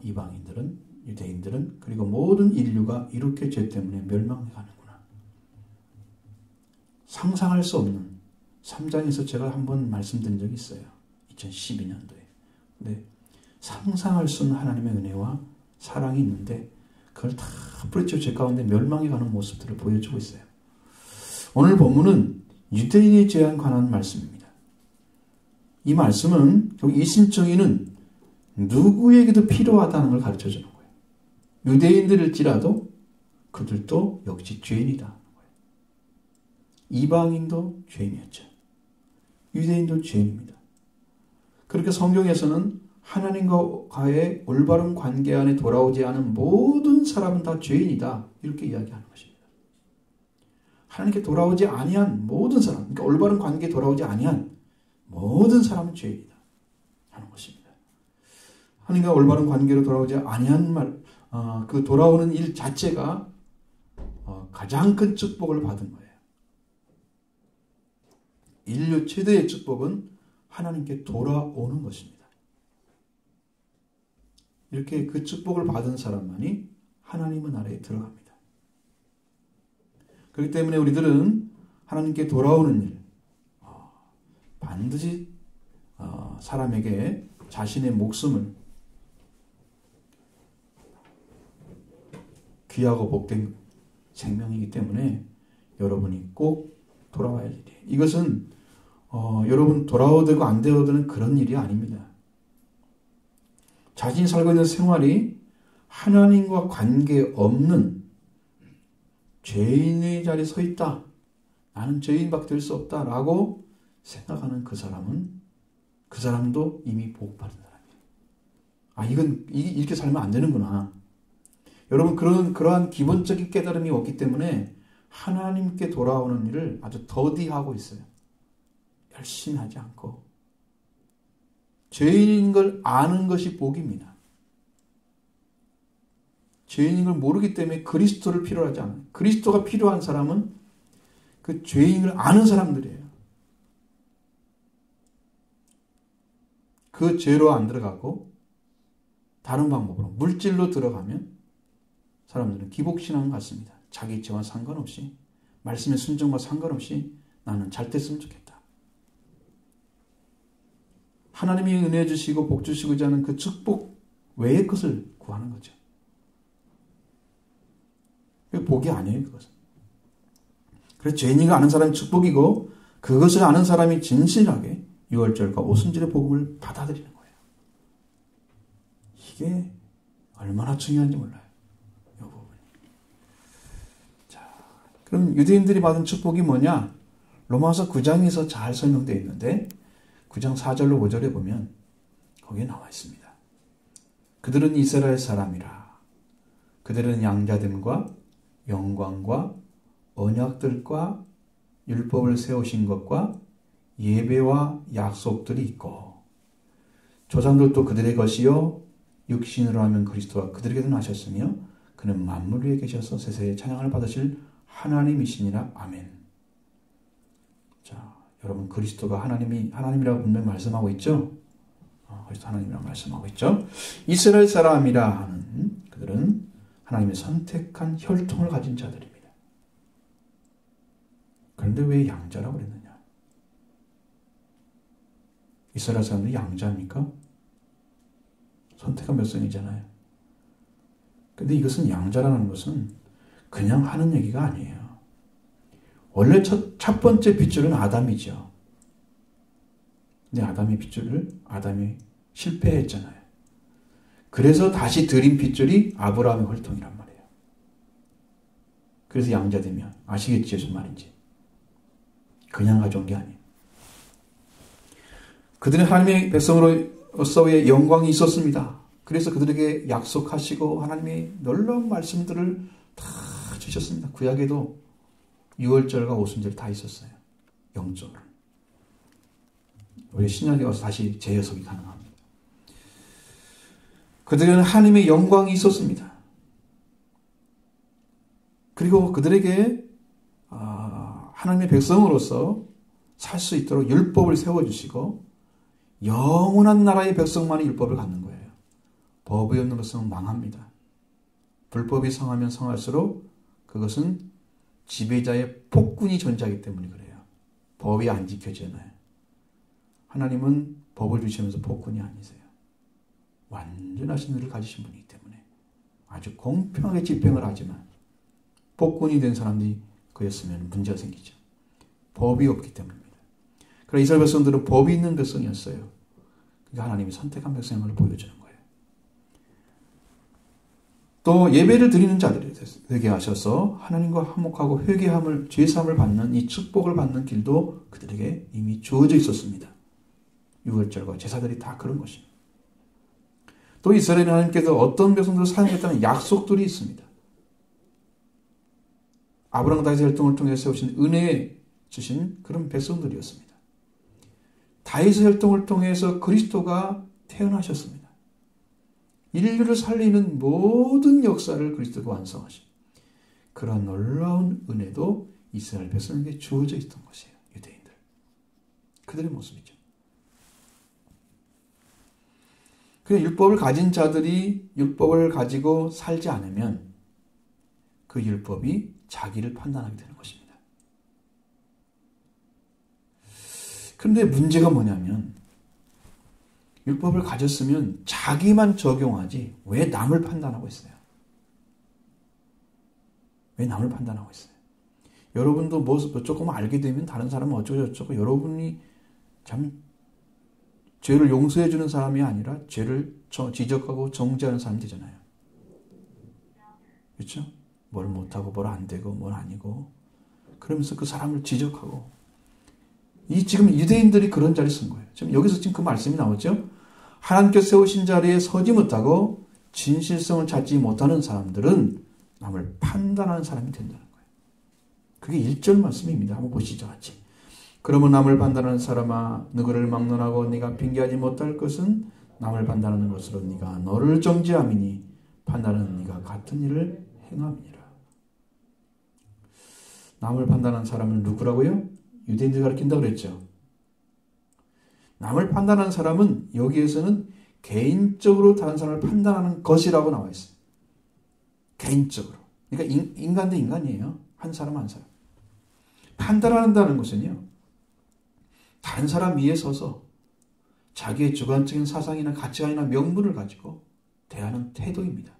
이방인들은, 유대인들은, 그리고 모든 인류가 이렇게 죄 때문에 멸망해 가는구나. 상상할 수 없는 3장에서 제가 한번 말씀드린 적이 있어요. 2012년도에. 근데 상상할 수 없는 하나님의 은혜와 사랑이 있는데 그걸 다 뿌리쳐 죄 가운데 멸망해 가는 모습들을 보여주고 있어요. 오늘 본문은 유대인의 죄에 관한 말씀입니다. 이 말씀은 이신청이는 누구에게도 필요하다는 걸 가르쳐주는 거예요. 유대인들일지라도 그들도 역시 죄인이다. 이방인도 죄인이었죠. 유대인도 죄인입니다. 그렇게 성경에서는 하나님과의 올바른 관계 안에 돌아오지 않은 모든 사람은 다 죄인이다. 이렇게 이야기하는 것입니다. 하나님께 돌아오지 아니한 모든 사람, 그러니까 올바른 관계에 돌아오지 아니한 모든 사람은 죄인이다. 하는 것입니다. 하나님과 올바른 관계로 돌아오지 아니한 그 돌아오는 일 자체가 가장 큰 축복을 받은 거예요. 인류 최대의 축복은 하나님께 돌아오는 것입니다. 이렇게 그 축복을 받은 사람만이 하나님의 나라에 들어갑니다. 그렇기 때문에 우리들은 하나님께 돌아오는 일, 반드시 사람에게 자신의 목숨을 귀하고 복된 생명이기 때문에 여러분이 꼭 돌아와야 할 일이에요. 이것은 여러분 돌아오도 되고 안 되어도 되는 그런 일이 아닙니다. 자신이 살고 있는 생활이 하나님과 관계없는 죄인의 자리에 서 있다. 나는 죄인밖에 될 수 없다라고 생각하는 그 사람도 이미 복받은 사람이에요. 이렇게 살면 안 되는구나. 여러분 그러한 기본적인 깨달음이 없기 때문에 하나님께 돌아오는 일을 아주 더디하고 있어요. 열심히 하지 않고 죄인인 걸 아는 것이 복입니다. 죄인인 걸 모르기 때문에 그리스도를 필요로 하지 않아요. 그리스도가 필요한 사람은 그 죄인인 걸 아는 사람들이에요. 그 죄로 안 들어가고 다른 방법으로 물질로 들어가면 사람들은 기복신앙 같습니다. 자기 죄와 상관없이 말씀의 순종과 상관없이 나는 잘 됐으면 좋겠다. 하나님이 은혜 주시고 복 주시고자 하는 그 축복 외의 것을 구하는 거죠. 그게 복이 아니에요. 그것은. 그래서 죄인이가 아는 사람이 축복이고 그것을 아는 사람이 진실하게 유월절과 오순절의 복음을 받아들이는 거예요. 이게 얼마나 중요한지 몰라요. 이 부분이. 자, 그럼 유대인들이 받은 축복이 뭐냐? 로마서 9장에서 잘 설명되어 있는데 9장 4절로 5절에 보면 거기에 나와 있습니다. 그들은 이스라엘 사람이라. 그들은 양자됨과 영광과 언약들과 율법을 세우신 것과 예배와 약속들이 있고 조상들도 그들의 것이요 육신으로 하면 그리스도가 그들에게도 나셨으며 그는 만물 위에 계셔서 세세에 찬양을 받으실 하나님이시니라. 아멘. 자, 여러분 그리스도가 하나님이라고 분명히 말씀하고 있죠. 그리스도 하나님이라고 말씀하고 있죠. 이스라엘 사람이라 하는 그들은 하나님의 선택한 혈통을 가진 자들입니다. 그런데 왜 양자라고 그랬느냐? 이스라엘 사람들이 양자입니까? 선택한 백성이잖아요. 근데 이것은 양자라는 것은 그냥 하는 얘기가 아니에요. 원래 첫 번째 핏줄은 아담이죠. 근데 아담이 실패했잖아요. 그래서 다시 들인 핏줄이 아브라함의 혈통이란 말이에요. 그래서 양자되면 아시겠지 무슨 말인지. 그냥 가져온 게 아니에요. 그들은 하나님의 백성으로서의 영광이 있었습니다. 그래서 그들에게 약속하시고 하나님의 놀라운 말씀들을 다 주셨습니다. 구약에도 6월절과 오순절 다 있었어요. 영적으로. 우리 신약에 와서 다시 재해석이 가능합니다. 그들은 하나님의 영광이 있었습니다. 그리고 그들에게 하나님의 백성으로서 살 수 있도록 율법을 세워주시고 영원한 나라의 백성만이 율법을 갖는 거예요. 법이 없는 것은 망합니다. 불법이 성하면 성할수록 그것은 지배자의 폭군이 존재하기 때문에 그래요. 법이 안 지켜지잖아요. 하나님은 법을 주시면서 폭군이 아니세요. 완전하신 의를 가지신 분이기 때문에 아주 공평하게 집행을 하지만 폭군이 된 사람들이 그였으면 문제가 생기죠. 법이 없기 때문입니다. 그러나 이스라엘 백성들은 법이 있는 백성이었어요. 그러니까 하나님이 선택한 백성임을 보여주는 거예요. 또 예배를 드리는 자들이 되게 하셔서 하나님과 화목하고 회개함을 죄사함을 받는 이 축복을 받는 길도 그들에게 이미 주어져 있었습니다. 유월절과 제사들이 다 그런 것입니다. 또 이스라엘 하나님께서 어떤 백성들을 사용했다는 약속들이 있습니다. 아브라함 다윗의 혈통을 통해 세우신 은혜 주신 그런 백성들이었습니다. 다윗의 혈통을 통해서 그리스도가 태어나셨습니다. 인류를 살리는 모든 역사를 그리스도가 완성하신 그런 놀라운 은혜도 이스라엘 백성에게 주어져 있던 것이에요. 유대인들. 그들의 모습이죠. 그 율법을 가진 자들이 율법을 가지고 살지 않으면 그 율법이 자기를 판단하게 되는 것입니다. 그런데 문제가 뭐냐면 율법을 가졌으면 자기만 적용하지 왜 남을 판단하고 있어요? 왜 남을 판단하고 있어요? 여러분도 뭐 조금 알게 되면 다른 사람은 어쩌고저쩌고 여러분이 참 죄를 용서해 주는 사람이 아니라 죄를 지적하고 정죄하는 사람이 되잖아요. 그렇죠? 뭘 못하고 뭘 안 되고 뭘 아니고 그러면서 그 사람을 지적하고 지금 유대인들이 그런 자리에 쓴 거예요. 지금 여기서 지금 그 말씀이 나오죠. 하나님께서 세우신 자리에 서지 못하고 진실성을 찾지 못하는 사람들은 남을 판단하는 사람이 된다는 거예요. 그게 1절 말씀입니다. 한번 보시죠. 같이. 그러면 남을 판단하는 사람아 누구를 막론하고 네가 핑계하지 못할 것은 남을 판단하는 것으로 네가 너를 정죄함이니 판단은 네가 같은 일을 행함이니라. 남을 판단하는 사람은 누구라고요? 유대인들 가르친다고 그랬죠. 남을 판단하는 사람은 여기에서는 개인적으로 다른 사람을 판단하는 것이라고 나와 있어요. 개인적으로. 그러니까 인간 대 인간이에요. 한 사람 한 사람. 판단한다는 것은요. 다른 사람 위에 서서 자기의 주관적인 사상이나 가치관이나 명분을 가지고 대하는 태도입니다.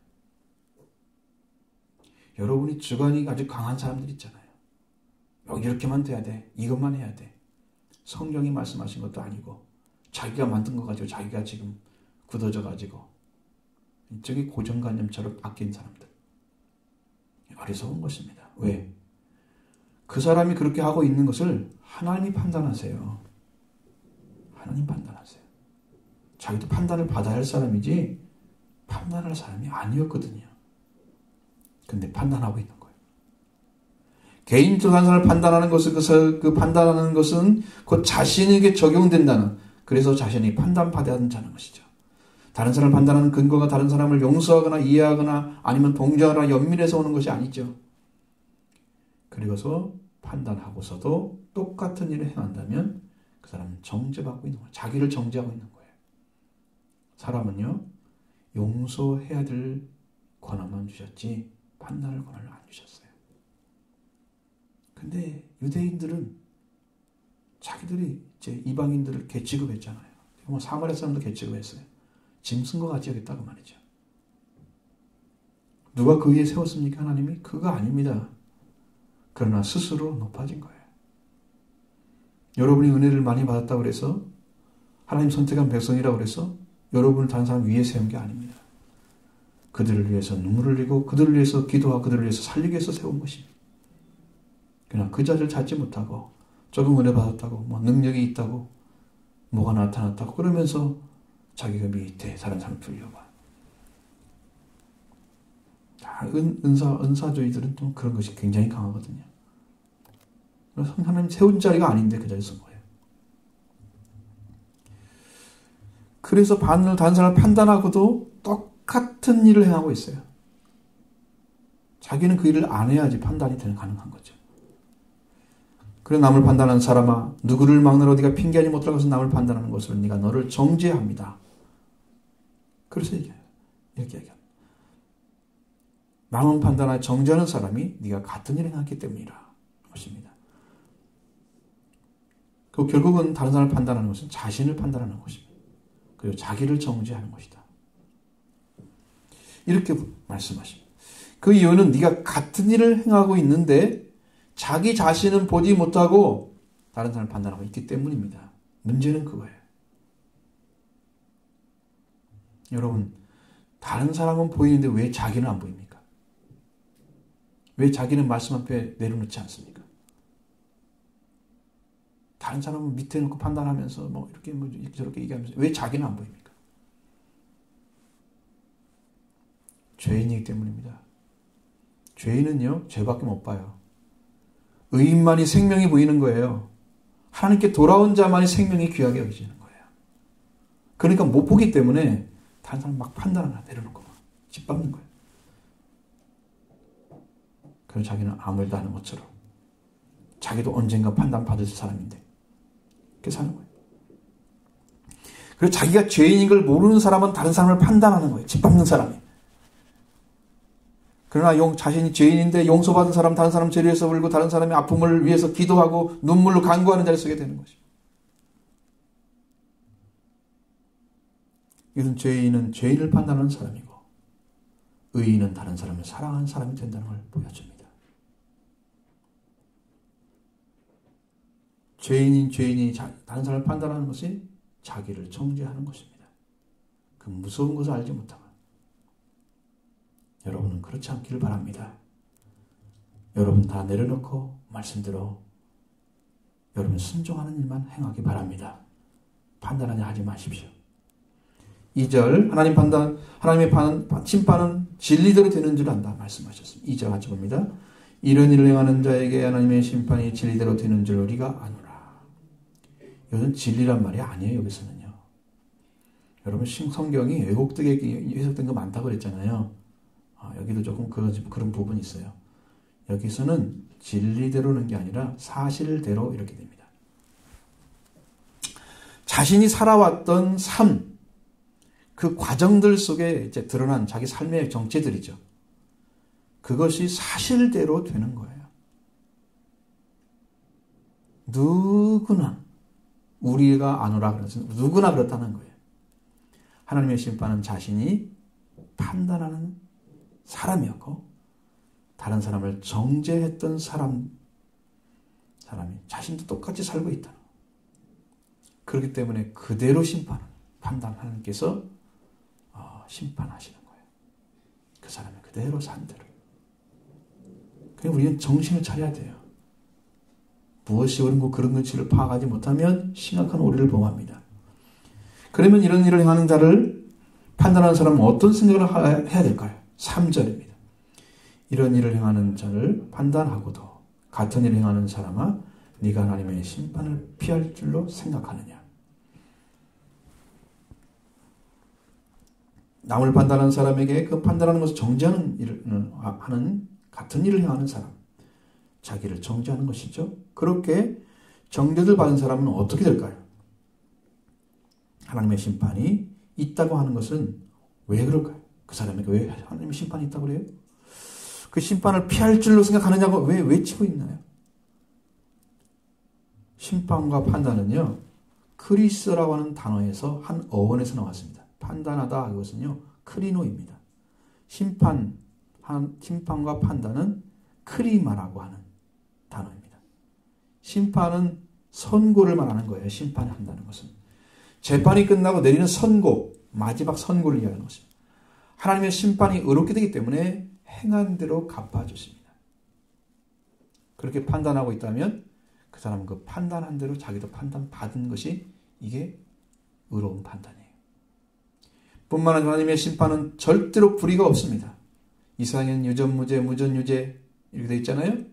여러분이 주관이 아주 강한 사람들 있잖아요. 이렇게만 돼야 돼. 이것만 해야 돼. 성경이 말씀하신 것도 아니고 자기가 만든 거 가지고 자기가 지금 굳어져 가지고 저기 고정관념처럼 바뀐 사람들. 어리석은 것입니다. 왜? 그 사람이 그렇게 하고 있는 것을 하나님이 판단하세요. 하나님 판단하세요. 자기도 판단을 받아야 할 사람이지 판단할 사람이 아니었거든요. 근데 판단하고 있는 거예요. 개인적 한 사람을 판단하는 것은 그 판단하는 것은 곧 자신에게 적용된다는, 그래서 자신이 판단받아야 한다는 것이죠. 다른 사람을 판단하는 근거가 다른 사람을 용서하거나 이해하거나 아니면 동정하거나 연민해서 오는 것이 아니죠. 그리고서 판단하고서도 똑같은 일을 행한다면 그 사람은 정죄받고 있는 거예요. 자기를 정죄하고 있는 거예요. 사람은요, 용서해야 될 권한만 주셨지 판단할 권한을 안 주셨어요. 근데 유대인들은 자기들이 이제 이방인들을 개취급했잖아요. 사마리아 사람도 개취급했어요. 짐승과 같이 여겼다고 말이죠. 누가 그 위에 세웠습니까? 하나님이? 그거 아닙니다. 그러나 스스로 높아진 거예요. 여러분이 은혜를 많이 받았다고 해서 하나님 선택한 백성이라고 해서 여러분을 다른 사람 위에 세운 게 아닙니다. 그들을 위해서 눈물을 흘리고 그들을 위해서 기도하고 그들을 위해서 살리기 위해서 세운 것입니다. 그러나 그 자리를 찾지 못하고 조금 은혜 받았다고 뭐 능력이 있다고 뭐가 나타났다고 그러면서 자기가 밑에 다른 사람을 불려봐. 은사주의들은 또 그런 것이 굉장히 강하거든요. 하나님 세운 자리가 아닌데 그 자리에 선 거예요. 그래서 다른 사람을 판단하고도 똑같은 일을 행하고 있어요. 자기는 그 일을 안 해야지 판단이 가능한 거죠. 그래 남을 판단하는 사람아 누구를 막느라 네가 핑계하지 못할 것은 남을 판단하는 것으로 네가 너를 정죄합니다. 그래서 이렇게 얘기합니다. 남은 판단하여 정죄하는 사람이 네가 같은 일을 행했기 때문이라 것입니다. 그 결국은 다른 사람을 판단하는 것은 자신을 판단하는 것입니다. 그리고 자기를 정죄하는 것이다. 이렇게 말씀하십니다. 그 이유는 네가 같은 일을 행하고 있는데 자기 자신은 보지 못하고 다른 사람을 판단하고 있기 때문입니다. 문제는 그거예요. 여러분, 다른 사람은 보이는데 왜 자기는 안 보입니까? 왜 자기는 말씀 앞에 내려놓지 않습니까? 다른 사람은 밑에 놓고 판단하면서 뭐 이렇게 뭐 저렇게 얘기하면서 왜 자기는 안 보입니까? 죄인이기 때문입니다. 죄인은요, 죄밖에 못 봐요. 의인만이 생명이 보이는 거예요. 하나님께 돌아온 자만이 생명이 귀하게 여기지는 거예요. 그러니까 못 보기 때문에 다른 사람 막 판단하나 내려놓고 막 짓밟는 거예요. 그래서 자기는 아무 일도 안 하는 것처럼 자기도 언젠가 판단받을 사람인데 그렇게 사는 거예요. 그리고 자기가 죄인인 걸 모르는 사람은 다른 사람을 판단하는 거예요. 짓밟는 사람이. 그러나 자신이 죄인인데 용서받은 사람 다른 사람 죄를 위해서 울고 다른 사람의 아픔을 위해서 기도하고 눈물로 간구하는 자리에 서게 되는 것입니다. 이런 죄인은 죄인을 판단하는 사람이고 의인은 다른 사람을 사랑하는 사람이 된다는 걸 보여줍니다. 죄인이 다른 사람을 판단하는 것이 자기를 정죄하는 것입니다. 그 무서운 것을 알지 못하면 여러분은 그렇지 않기를 바랍니다. 여러분 다 내려놓고 말씀대로 여러분 순종하는 일만 행하기 바랍니다. 판단하냐 하지 마십시오. 2절 하나님의 심판은 진리대로 되는 줄 안다 말씀하셨습니다. 2절 같이 봅니다. 이런 일을 행하는 자에게 하나님의 심판이 진리대로 되는 줄 우리가 아노라. 이것은 진리란 말이 아니에요. 여기서는요. 여러분 성경이 왜곡되게 해석된 거 많다고 그랬잖아요. 여기도 조금 그런 부분이 있어요. 여기서는 진리대로는 게 아니라 사실대로 이렇게 됩니다. 자신이 살아왔던 삶, 그 과정들 속에 이제 드러난 자기 삶의 정체들이죠. 그것이 사실대로 되는 거예요. 누구나 우리가 아노라 그래서 누구나 그렇다는 거예요. 하나님의 심판은 자신이 판단하는 사람이었고 다른 사람을 정죄했던 사람이 자신도 똑같이 살고 있다. 그렇기 때문에 그대로 판단 하나님께서 심판하시는 거예요. 그 사람이 그대로 산 대로. 그러니까 우리는 정신을 차려야 돼요. 무엇이 옳은고 그런 것을 파악하지 못하면 심각한 오류를 범합니다. 그러면 이런 일을 행하는 자를 판단하는 사람은 어떤 생각을 해야 될까요? 3절입니다. 이런 일을 행하는 자를 판단하고도 같은 일을 행하는 사람아 네가 하나님의 심판을 피할 줄로 생각하느냐. 남을 판단하는 사람에게 그 판단하는 것을 정죄하는 일을 하는 같은 일을 행하는 사람, 자기를 정죄하는 것이죠. 그렇게 정죄를 받은 사람은 어떻게 될까요? 하나님의 심판이 있다고 하는 것은 왜 그럴까요? 그 사람에게 왜 하나님의 심판이 있다고 그래요? 그 심판을 피할 줄로 생각하느냐고 왜 외치고 있나요? 심판과 판단은요, 크리스라고 하는 단어에서 한 어원에서 나왔습니다. 판단하다 이것은요, 크리노입니다. 심판과 판단은 크리마라고 하는 단어입니다. 심판은 선고를 말하는 거예요. 심판한다는 것은. 재판이 끝나고 내리는 선고, 마지막 선고를 이야기하는 것입니다. 하나님의 심판이 의롭게 되기 때문에 행한 대로 갚아주십니다. 그렇게 판단하고 있다면 그 사람은 그 판단한 대로 자기도 판단받은 것이 이게 의로운 판단이에요. 뿐만 아니라 하나님의 심판은 절대로 불의가 없습니다. 이사야는 유전무죄, 무전유죄 이렇게 되어 있잖아요.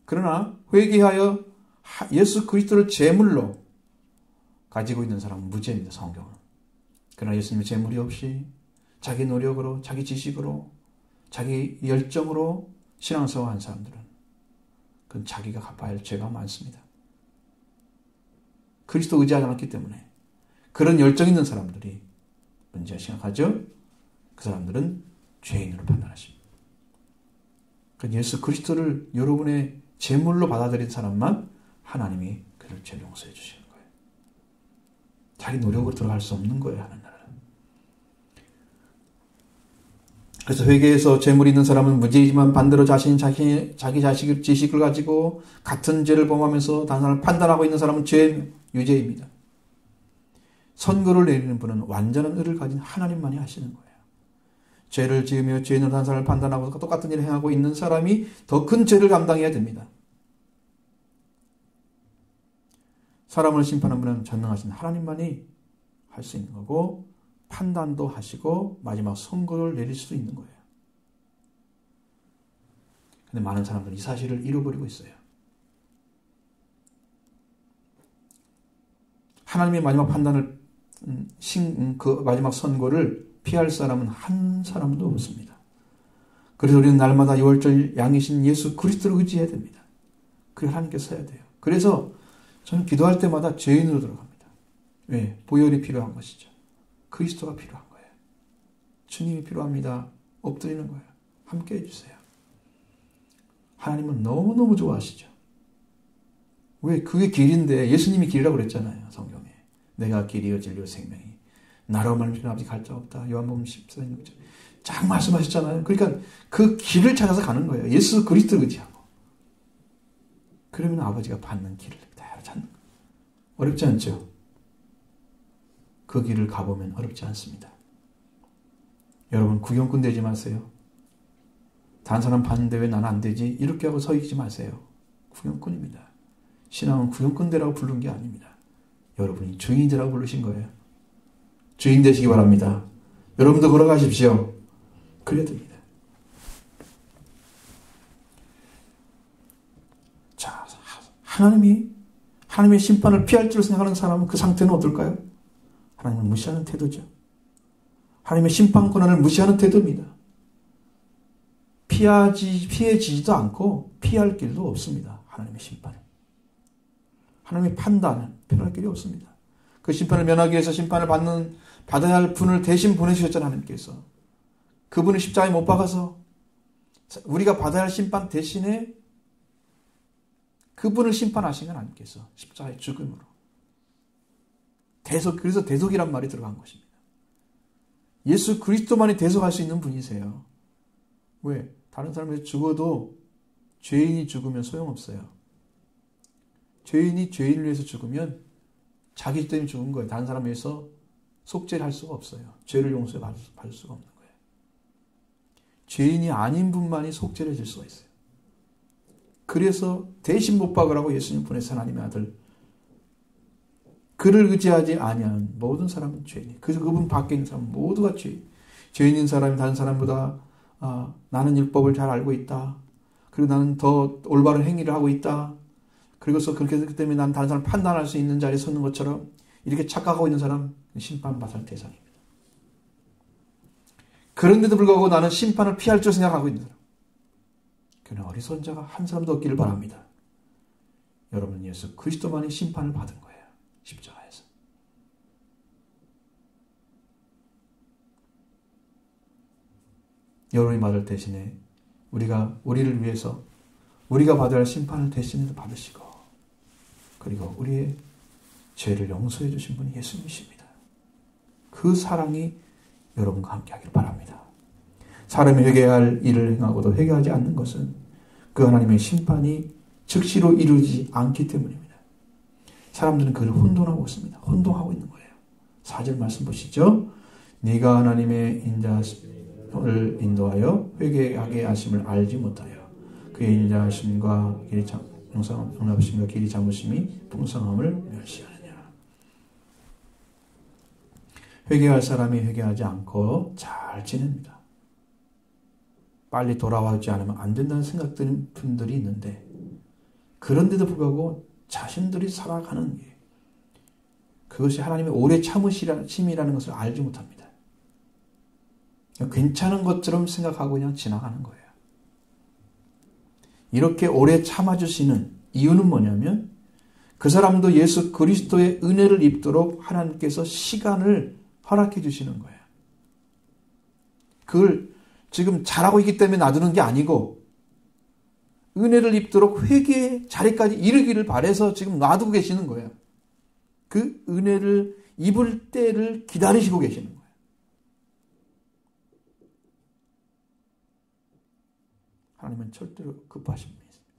그러나 회개하여 예수 그리스도를 제물로 가지고 있는 사람은 무죄입니다. 성경은. 그러나 예수님의 제물이 없이 자기 노력으로, 자기 지식으로, 자기 열정으로 신앙생활한 사람들은 그건 자기가 갚아야 할 죄가 많습니다. 그리스도 의지하지 않았기 때문에 그런 열정 있는 사람들이 문제가 심각하죠. 그 사람들은 죄인으로 판단하십니다. 그러니까 예수 그리스도를 여러분의 제물로 받아들인 사람만 하나님이 그를 죄 용서해 주시는 거예요. 자기 노력으로 들어갈 수 없는 거예요. 하는 나라는. 그래서 회개에서 재물이 있는 사람은 무죄이지만 반대로 자기 자식의 지식을 가지고 같은 죄를 범하면서 다른 사람을 판단하고 있는 사람은 죄 유죄입니다. 선고를 내리는 분은 완전한 의를 가진 하나님만이 하시는 거예요. 죄를 지으며 죄인으로 한 사람을 판단하고 똑같은 일을 행하고 있는 사람이 더 큰 죄를 감당해야 됩니다. 사람을 심판하는 분은 전능하신 하나님만이 할 수 있는 거고 판단도 하시고 마지막 선고를 내릴 수도 있는 거예요. 근데 많은 사람들은 이 사실을 잃어버리고 있어요. 하나님의 마지막 판단을 그 마지막 선고를 피할 사람은 한 사람도 없습니다. 그래서 우리는 날마다 유월절 양이신 예수 그리스도를 의지해야 됩니다. 그래 하나님께서 해야 돼요. 그래서 저는 기도할 때마다 죄인으로 들어갑니다. 왜? 보혈이 필요한 것이죠. 그리스도가 필요한 거예요. 주님이 필요합니다. 엎드리는 거예요. 함께 해주세요. 하나님은 너무너무 좋아하시죠. 왜? 그게 길인데 예수님이 길이라고 그랬잖아요. 성경에. 내가 길이요 진리요 생명이 나로 말미암아 아버지 갈 자 없다. 요한복음 14장 쫙 말씀하셨잖아요. 그러니까 그 길을 찾아서 가는 거예요. 예수 그리스도를 의지하고. 그러면 아버지가 받는 길을 다 찾는 거예요. 어렵지 않죠? 그 길을 가보면 어렵지 않습니다. 여러분 구경꾼 되지 마세요. 다른 사람 봤는데 왜 나는 안 되지? 이렇게 하고 서 있지 마세요. 구경꾼입니다. 신앙은 구경꾼 되라고 부른 게 아닙니다. 여러분이 주인 되라고 부르신 거예요. 주인 되시기 바랍니다. 여러분도 걸어가십시오. 그래야 됩니다. 자, 하나님의 심판을 피할 줄 생각하는 사람은 그 상태는 어떨까요? 하나님을 무시하는 태도죠. 하나님의 심판 권한을 무시하는 태도입니다. 피해지지도 않고 피할 길도 없습니다. 하나님의 심판을. 하나님의 판단은 피할 길이 없습니다. 그 심판을 면하기 위해서 심판을 받아야 할 분을 대신 보내주셨잖아요. 하나님께서. 그분을 십자가에 못 박아서 우리가 받아야 할 심판 대신에 그분을 심판하신 건 하나님께서 십자가의 죽음으로. 그래서 대속이란 말이 들어간 것입니다. 예수 그리스도만이 대속할 수 있는 분이세요. 왜? 다른 사람이 죽어도 죄인이 죽으면 소용없어요. 죄인이 죄인을 위해서 죽으면 자기 때문에 죽은 거예요. 다른 사람에 의해서 속죄를 할 수가 없어요. 죄를 용서해 받을 수가 없는 거예요. 죄인이 아닌 분만이 속죄를 해줄 수가 있어요. 그래서 대신 못 박으라고 예수님 보내서 하나님의 아들, 그를 의지하지 아니한 모든 사람은 죄인이에요. 그래서 그분 밖에 있는 사람은 모두가 죄인인 사람이 다른 사람보다 나는 율법을 잘 알고 있다. 그리고 나는 더 올바른 행위를 하고 있다. 그리고서 그렇게 했기 때문에 난 다른 사람을 판단할 수 있는 자리에 서는 것처럼 이렇게 착각하고 있는 사람 심판받을 대상입니다. 그런데도 불구하고 나는 심판을 피할 줄 생각하고 있는 사람. 그는 어리석은 자가 한 사람도 없기를 바랍니다. 여러분은 예수 그리스도만이 심판을 받은 거예요. 십자가에서. 여러분이 받을 대신에 우리를 위해서 우리가 받아야 할 심판을 대신해서 받으시고 그리고 우리의 죄를 용서해 주신 분이 예수님이십니다. 그 사랑이 여러분과 함께 하기를 바랍니다. 사람이 회개해야 할 일을 행하고도 회개하지 않는 것은 그 하나님의 심판이 즉시로 이루어지지 않기 때문입니다. 사람들은 그를 혼돈하고 있습니다. 혼동하고 있는 거예요. 4절 말씀 보시죠. 네가 하나님의 인자를 인도하여 회개하게 하심을 알지 못하여 그의 인자하심과 용납하심과 길이 잠으심이 풍성함을 멸시하느냐. 회개할 사람이 회개하지 않고 잘 지냅니다. 빨리 돌아오지 않으면 안 된다는 생각 드는 분들이 있는데 그런데도 불구하고 자신들이 살아가는 게 그것이 하나님의 오래 참으심이라는 것을 알지 못합니다. 괜찮은 것처럼 생각하고 그냥 지나가는 거예요. 이렇게 오래 참아주시는 이유는 뭐냐면 그 사람도 예수 그리스도의 은혜를 입도록 하나님께서 시간을 허락해 주시는 거예요. 그걸 지금 잘하고 있기 때문에 놔두는 게 아니고 은혜를 입도록 회개의 자리까지 이르기를 바라서 지금 놔두고 계시는 거예요. 그 은혜를 입을 때를 기다리시고 계시는 거예요. 하나님은 절대로 급하신 분이십니다.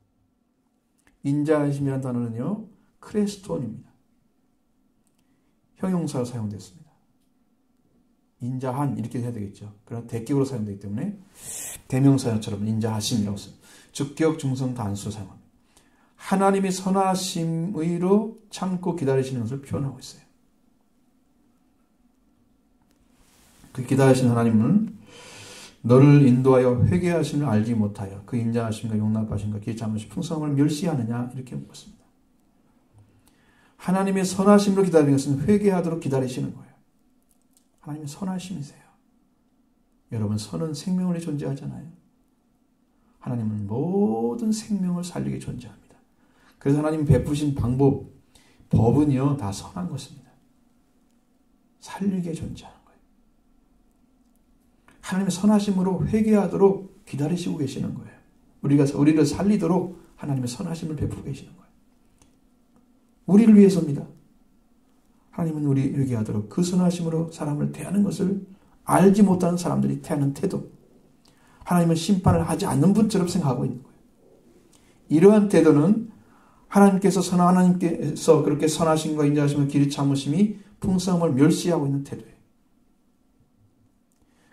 인자하심이라는 단어는요, 크레스톤입니다. 형용사로 사용됐습니다. 인자한 이렇게 해야 되겠죠. 그러나 대격으로 사용되기 때문에 대명사처럼 인자하심이라고 씁니다. 주격 중성 단수 사용합니다. 하나님이 선하심의로 참고 기다리시는 것을 표현하고 있어요. 그 기다리시는 하나님은 너를 인도하여 회개하심을 알지 못하여 그 인자하심과 용납하심과 길 잠으심 풍성함을 멸시하느냐 이렇게 묻습니다. 하나님의 선하심으로 기다리는 것은 회개하도록 기다리시는 거예요. 하나님의 선하심이세요. 여러분 선은 생명을 위해 존재하잖아요. 하나님은 모든 생명을 살리게 존재합니다. 그래서 하나님 베푸신 법은요 다 선한 것입니다. 살리게 존재하는 거예요. 하나님의 선하심으로 회개하도록 기다리시고 계시는 거예요. 우리를 살리도록 하나님의 선하심을 베푸고 계시는 거예요. 우리를 위해서입니다. 하나님은 우리 회개하도록 그 선하심으로 사람을 대하는 것을 알지 못하는 사람들이 대하는 태도, 하나님은 심판을 하지 않는 분처럼 생각하고 있는 거예요. 이러한 태도는 하나님께서 그렇게 선하심과 인자하심과 길이 참으심이 풍성함을 멸시하고 있는 태도예요.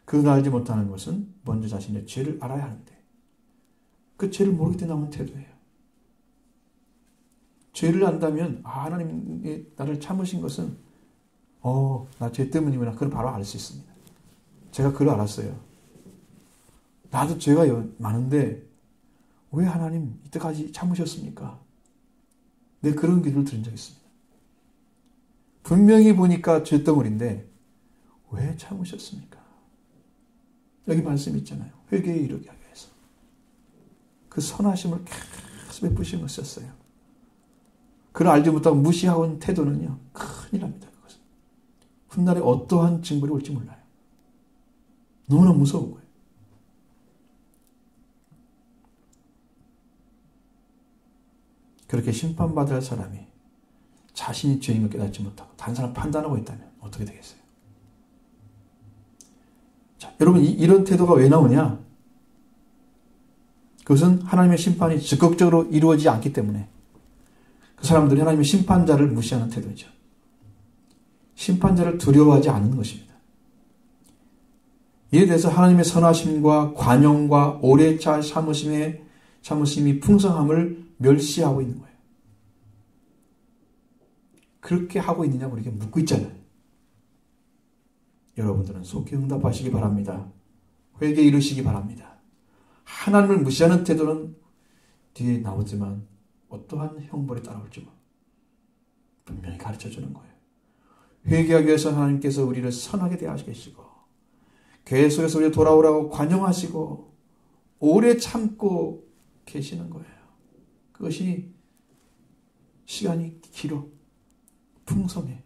그걸 알지 못하는 것은 먼저 자신의 죄를 알아야 하는데 그 죄를 모르기 때문에 나오는 태도예요. 죄를 안다면 하나님이 나를 참으신 것은 나 죄 때문이구나. 그걸 바로 알 수 있습니다. 제가 그걸 알았어요. 나도 죄가 많은데 왜 하나님 이때까지 참으셨습니까? 내 그런 기도를 드린 적이 있습니다. 분명히 보니까 죄덩어리인데 왜 참으셨습니까? 여기 말씀이 있잖아요. 회개에 이르게 하기 위해서. 그 선하심을 계속 베푸신 것이었어요. 그를 알지 못하고 무시하고 있는 태도는요. 큰일 납니다. 그것은. 훗날에 어떠한 징벌이 올지 몰라요. 너무나 무서운 거예요. 그렇게 심판받아야 할 사람이 자신이 죄인 걸 깨닫지 못하고 다른 사람 판단하고 있다면 어떻게 되겠어요? 자, 여러분 이런 태도가 왜 나오냐? 그것은 하나님의 심판이 적극적으로 이루어지지 않기 때문에 그 사람들이 하나님의 심판자를 무시하는 태도죠. 심판자를 두려워하지 않는 것입니다. 이에 대해서 하나님의 선하심과 관용과 오래 차 참으심이 풍성함을 멸시하고 있는 거예요. 그렇게 하고 있느냐고 우리에게 묻고 있잖아요. 여러분들은 속히 응답하시기 바랍니다. 회개에 이르시기 바랍니다. 하나님을 무시하는 태도는 뒤에 나오지만 어떠한 형벌이 따라올지 분명히 가르쳐주는 거예요. 회개하기 위해서 하나님께서 우리를 선하게 대하시고 교회 속에서 우리를 돌아오라고 관용하시고 오래 참고 계시는 거예요. 그것이 시간이 길어 풍성해.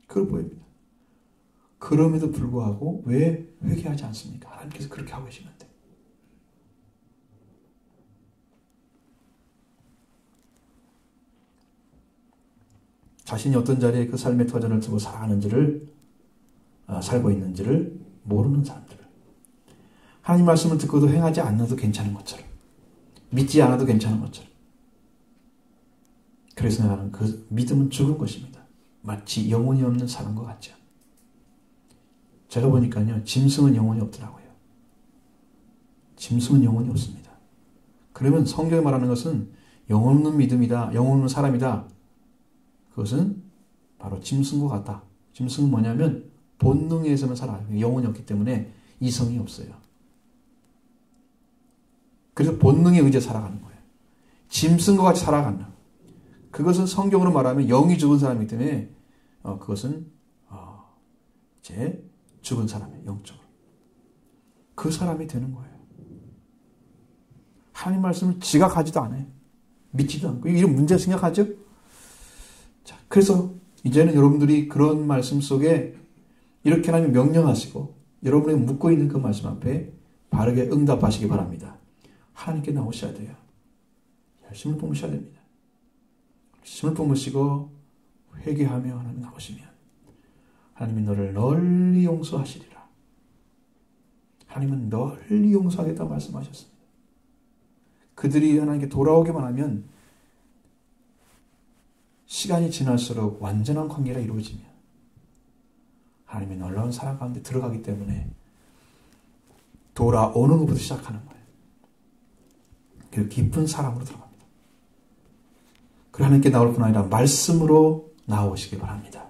그걸 보입니다. 그럼에도 불구하고 왜 회개하지 않습니까? 하나님께서 그렇게 하고 계시는데. 자신이 어떤 자리에 그 삶의 터전을 두고 살고 있는지를 모르는 사람들. 하나님 말씀을 듣고도 행하지 않아도 괜찮은 것처럼. 믿지 않아도 괜찮은 것처럼. 그래서 나는 그 믿음은 죽은 것입니다. 마치 영혼이 없는 사람과 같죠. 제가 보니까요. 짐승은 영혼이 없더라고요. 짐승은 영혼이 없습니다. 그러면 성경이 말하는 것은 영혼 없는 믿음이다. 영혼 없는 사람이다. 그것은 바로 짐승과 같다. 짐승은 뭐냐면 본능에 의해서만 살아요. 영혼이 없기 때문에 이성이 없어요. 그래서 본능에 의지해 살아가는 거예요. 짐승과 같이 살아간다. 그것은 성경으로 말하면 영이 죽은 사람이기 때문에 그것은 이제 죽은 사람이에요. 영적으로. 그 사람이 되는 거예요. 하나님 말씀을 지각하지도 않아요. 믿지도 않고. 이런 문제 생각하죠? 자, 그래서 이제는 여러분들이 그런 말씀 속에 이렇게 하나님 명령하시고 여러분이 묻고 있는 그 말씀 앞에 바르게 응답하시기 바랍니다. 하나님께 나오셔야 돼요. 열심을 뿜으셔야 됩니다. 열심을 뿜으시고 회개하며 하나님 나오시면 하나님이 너를 널리 용서하시리라. 하나님은 널리 용서하겠다고 말씀하셨습니다. 그들이 하나님께 돌아오기만 하면 시간이 지날수록 완전한 관계가 이루어지면 하나님의 놀라운 사랑 가운데 들어가기 때문에 돌아오는 것부터 시작하는 거예요. 그 깊은 사랑으로 들어갑니다. 그리고 하나님께 나올 뿐 아니라 말씀으로 나오시기 바랍니다.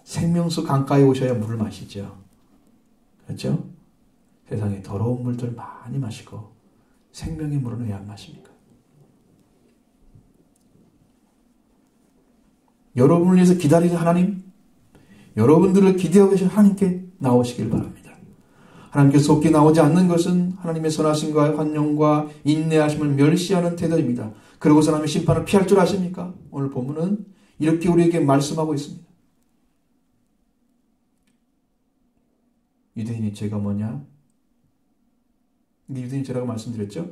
생명수 강가에 오셔야 물을 마시죠. 그렇죠? 세상에 더러운 물들 많이 마시고 생명의 물은 왜 안 마십니까? 여러분을 위해서 기다리는 하나님, 여러분들을 기대하고 계신 하나님께 나오시길 바랍니다. 하나님께서 속히 나오지 않는 것은 하나님의 선하심과 환영과 인내하심을 멸시하는 태도입니다. 그러고서 하나님의 심판을 피할 줄 아십니까? 오늘 본문은 이렇게 우리에게 말씀하고 있습니다. 유대인의 죄가 뭐냐? 유대인의 죄라고 말씀드렸죠?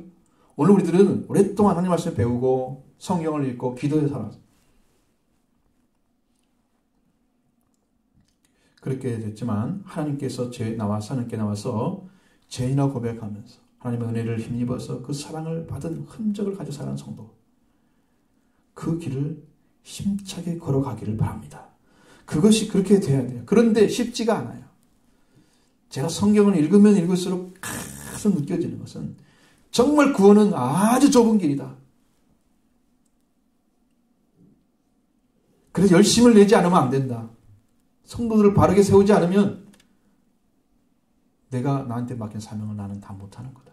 오늘 우리들은 오랫동안 하나님 말씀을 배우고 성경을 읽고 기도해 살았어요. 그렇게 됐지만 하나님께서 하나님께 나와서 죄인이라 고백하면서 하나님의 은혜를 힘입어서 그 사랑을 받은 흔적을 가지고 사는 성도, 그 길을 힘차게 걸어가기를 바랍니다. 그것이 그렇게 돼야 돼요. 그런데 쉽지가 않아요. 제가 성경을 읽으면 읽을수록 계속 느껴지는 것은 정말 구원은 아주 좁은 길이다. 그래서 열심을 내지 않으면 안 된다. 성도들을 바르게 세우지 않으면 내가 나한테 맡긴 사명을 나는 다 못하는 거다.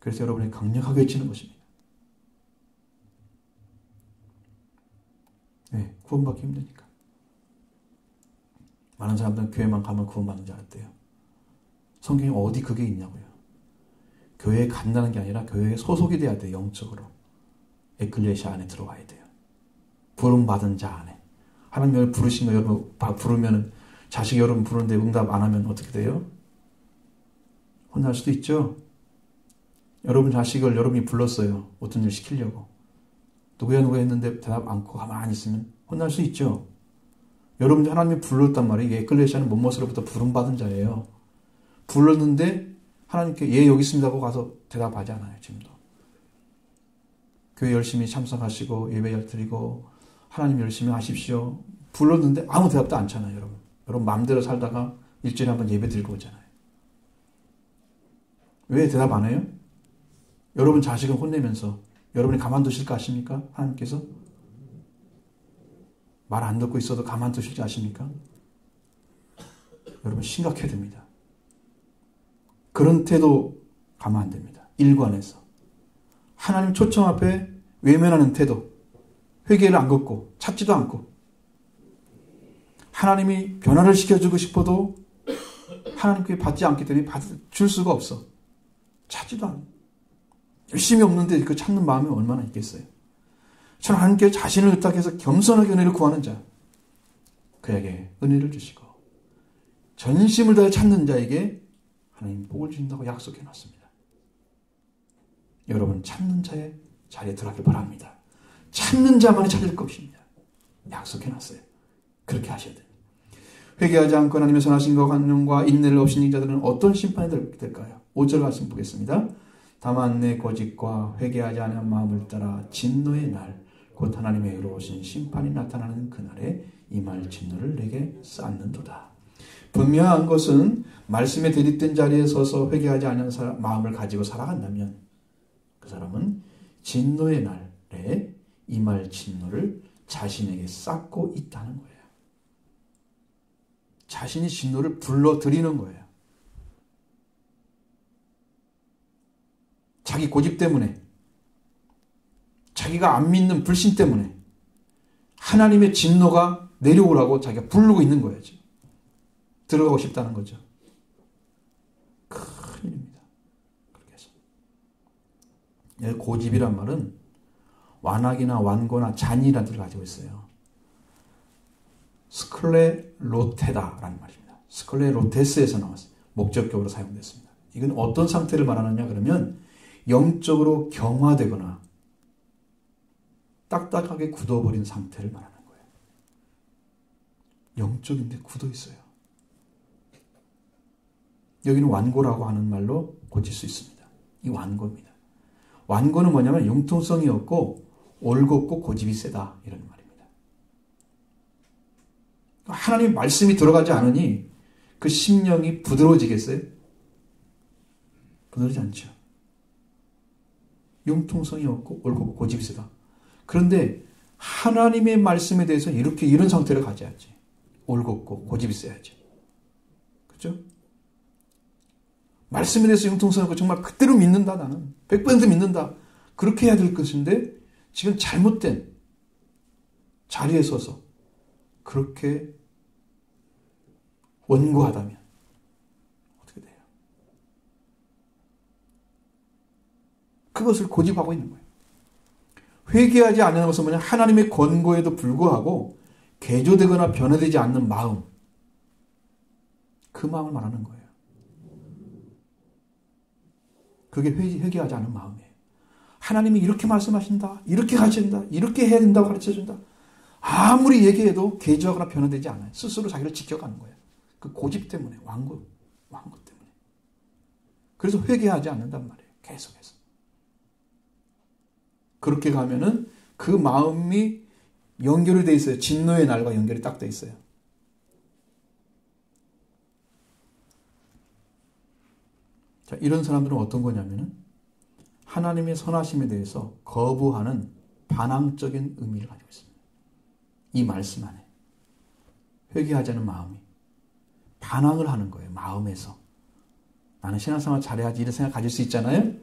그래서 여러분이 강력하게 외치는 것입니다. 네, 구원받기 힘드니까. 많은 사람들은 교회만 가면 구원받는 줄 알았대요. 성경에 어디 그게 있냐고요. 교회에 간다는 게 아니라 교회에 소속이 돼야 돼요. 영적으로. 에클레시아 안에 들어와야 돼요. 부름받은 자 안에. 하나님을 부르신 거 여러분 부르면 자식 여러분 부르는데 응답 안 하면 어떻게 돼요? 혼날 수도 있죠. 여러분 자식을 여러분이 불렀어요. 어떤 일 시키려고. 누구야 했는데 대답 않고 가만히 있으면 혼날 수 있죠. 여러분들 하나님이 불렀단 말이에요. 에클레시아는 못못으로부터 부름받은 자예요. 불렀는데 하나님께 예 여기 있습니다 하고 가서 대답하지 않아요. 지금도. 교회 열심히 참석하시고 예배 드리고 하나님 열심히 하십시오. 불렀는데 아무 대답도 않잖아요. 여러분 마음대로 살다가 일주일에 한번 예배 드리고 오잖아요. 왜 대답 안 해요? 여러분 자식을 혼내면서 여러분이 가만두실까 아십니까? 하나님께서 말 안 듣고 있어도 가만두실지 아십니까? 여러분 심각해야 됩니다. 그런 태도 가면 안 됩니다. 일관해서. 하나님 초청 앞에 외면하는 태도. 회개를 안 걷고 찾지도 않고 하나님이 변화를 시켜주고 싶어도 하나님께 받지 않기 때문에 줄 수가 없어. 찾지도 않아. 열심히 없는데 그 찾는 마음이 얼마나 있겠어요. 저는 하나님께 자신을 의탁해서 겸손하게 은혜를 구하는 자 그에게 은혜를 주시고 전심을 다해 찾는 자에게 하나님 복을 주신다고 약속해 놨습니다. 여러분 찾는 자의 자리에 들어가길 바랍니다. 찾는 자만이 찾을 것입니다. 약속해 놨어요. 그렇게 하셔야 됩니다. 회개하지 않고 하나님의 선하신 것 관용과 인내를 없인 자들은 어떤 심판이 될까요? 5절 말씀 보겠습니다. 다만 내 거짓과 회개하지 않은 마음을 따라 진노의 날 곧 하나님의 의로우신 심판이 나타나는 그날에 임할 진노를 내게 쌓는도다. 분명한 것은 말씀에 대립된 자리에 서서 회개하지 않은 마음을 가지고 살아간다면 그 사람은 진노의 날에 임할 진노를 자신에게 쌓고 있다는 거예요. 자신이 진노를 불러들이는 거예요. 자기 고집 때문에 자기가 안 믿는 불신 때문에 하나님의 진노가 내려오라고 자기가 부르고 있는 거예요. 지금. 들어가고 싶다는 거죠. 큰일입니다. 그렇게 해서. 고집이란 말은 완악이나 완고나 잔이라는 뜻을 가지고 있어요. 스클레로테다라는 말입니다. 스클레로테스에서 나왔어요. 목적격으로 사용됐습니다. 이건 어떤 상태를 말하느냐 그러면 영적으로 경화되거나 딱딱하게 굳어버린 상태를 말하는 거예요. 영적인데 굳어 있어요. 여기는 완고라고 하는 말로 고칠 수 있습니다. 이 완고입니다. 완고는 뭐냐면 융통성이 없고 올곧고 고집이 세다 이런 말입니다. 하나님 말씀이 들어가지 않으니 그 심령이 부드러워지겠어요? 부드러워지지 않죠. 융통성이 없고 올곧고 고집이 세다. 그런데 하나님의 말씀에 대해서 이런 상태를 가져야지. 올곧고 고집이 세야지. 그렇죠? 말씀에 대해서 융통성하고 정말 그대로 믿는다 나는. 100% 믿는다. 그렇게 해야 될 것인데 지금 잘못된 자리에 서서 그렇게 원고하다면 어떻게 돼요? 그것을 고집하고 있는 거예요. 회개하지 않는 것은 뭐냐? 하나님의 권고에도 불구하고 개조되거나 변화되지 않는 마음. 그 마음을 말하는 거예요. 그게 회개하지 않은 마음이에요. 하나님이 이렇게 말씀하신다. 이렇게 가르쳐준다. 이렇게 해야 된다고 가르쳐준다. 아무리 얘기해도 개조하거나 변화되지 않아요. 스스로 자기를 지켜가는 거예요. 그 고집 때문에, 완고 때문에. 그래서 회개하지 않는단 말이에요. 계속해서. 그렇게 가면은 그 마음이 연결이 돼 있어요. 진노의 날과 연결이 딱 돼 있어요. 자, 이런 사람들은 어떤 거냐면은 하나님의 선하심에 대해서 거부하는 반항적인 의미를 가지고 있습니다. 이 말씀 안에. 회개하자는 마음이. 반항을 하는 거예요. 마음에서. 나는 신앙생활 잘해야지 이런 생각 가질 수 있잖아요.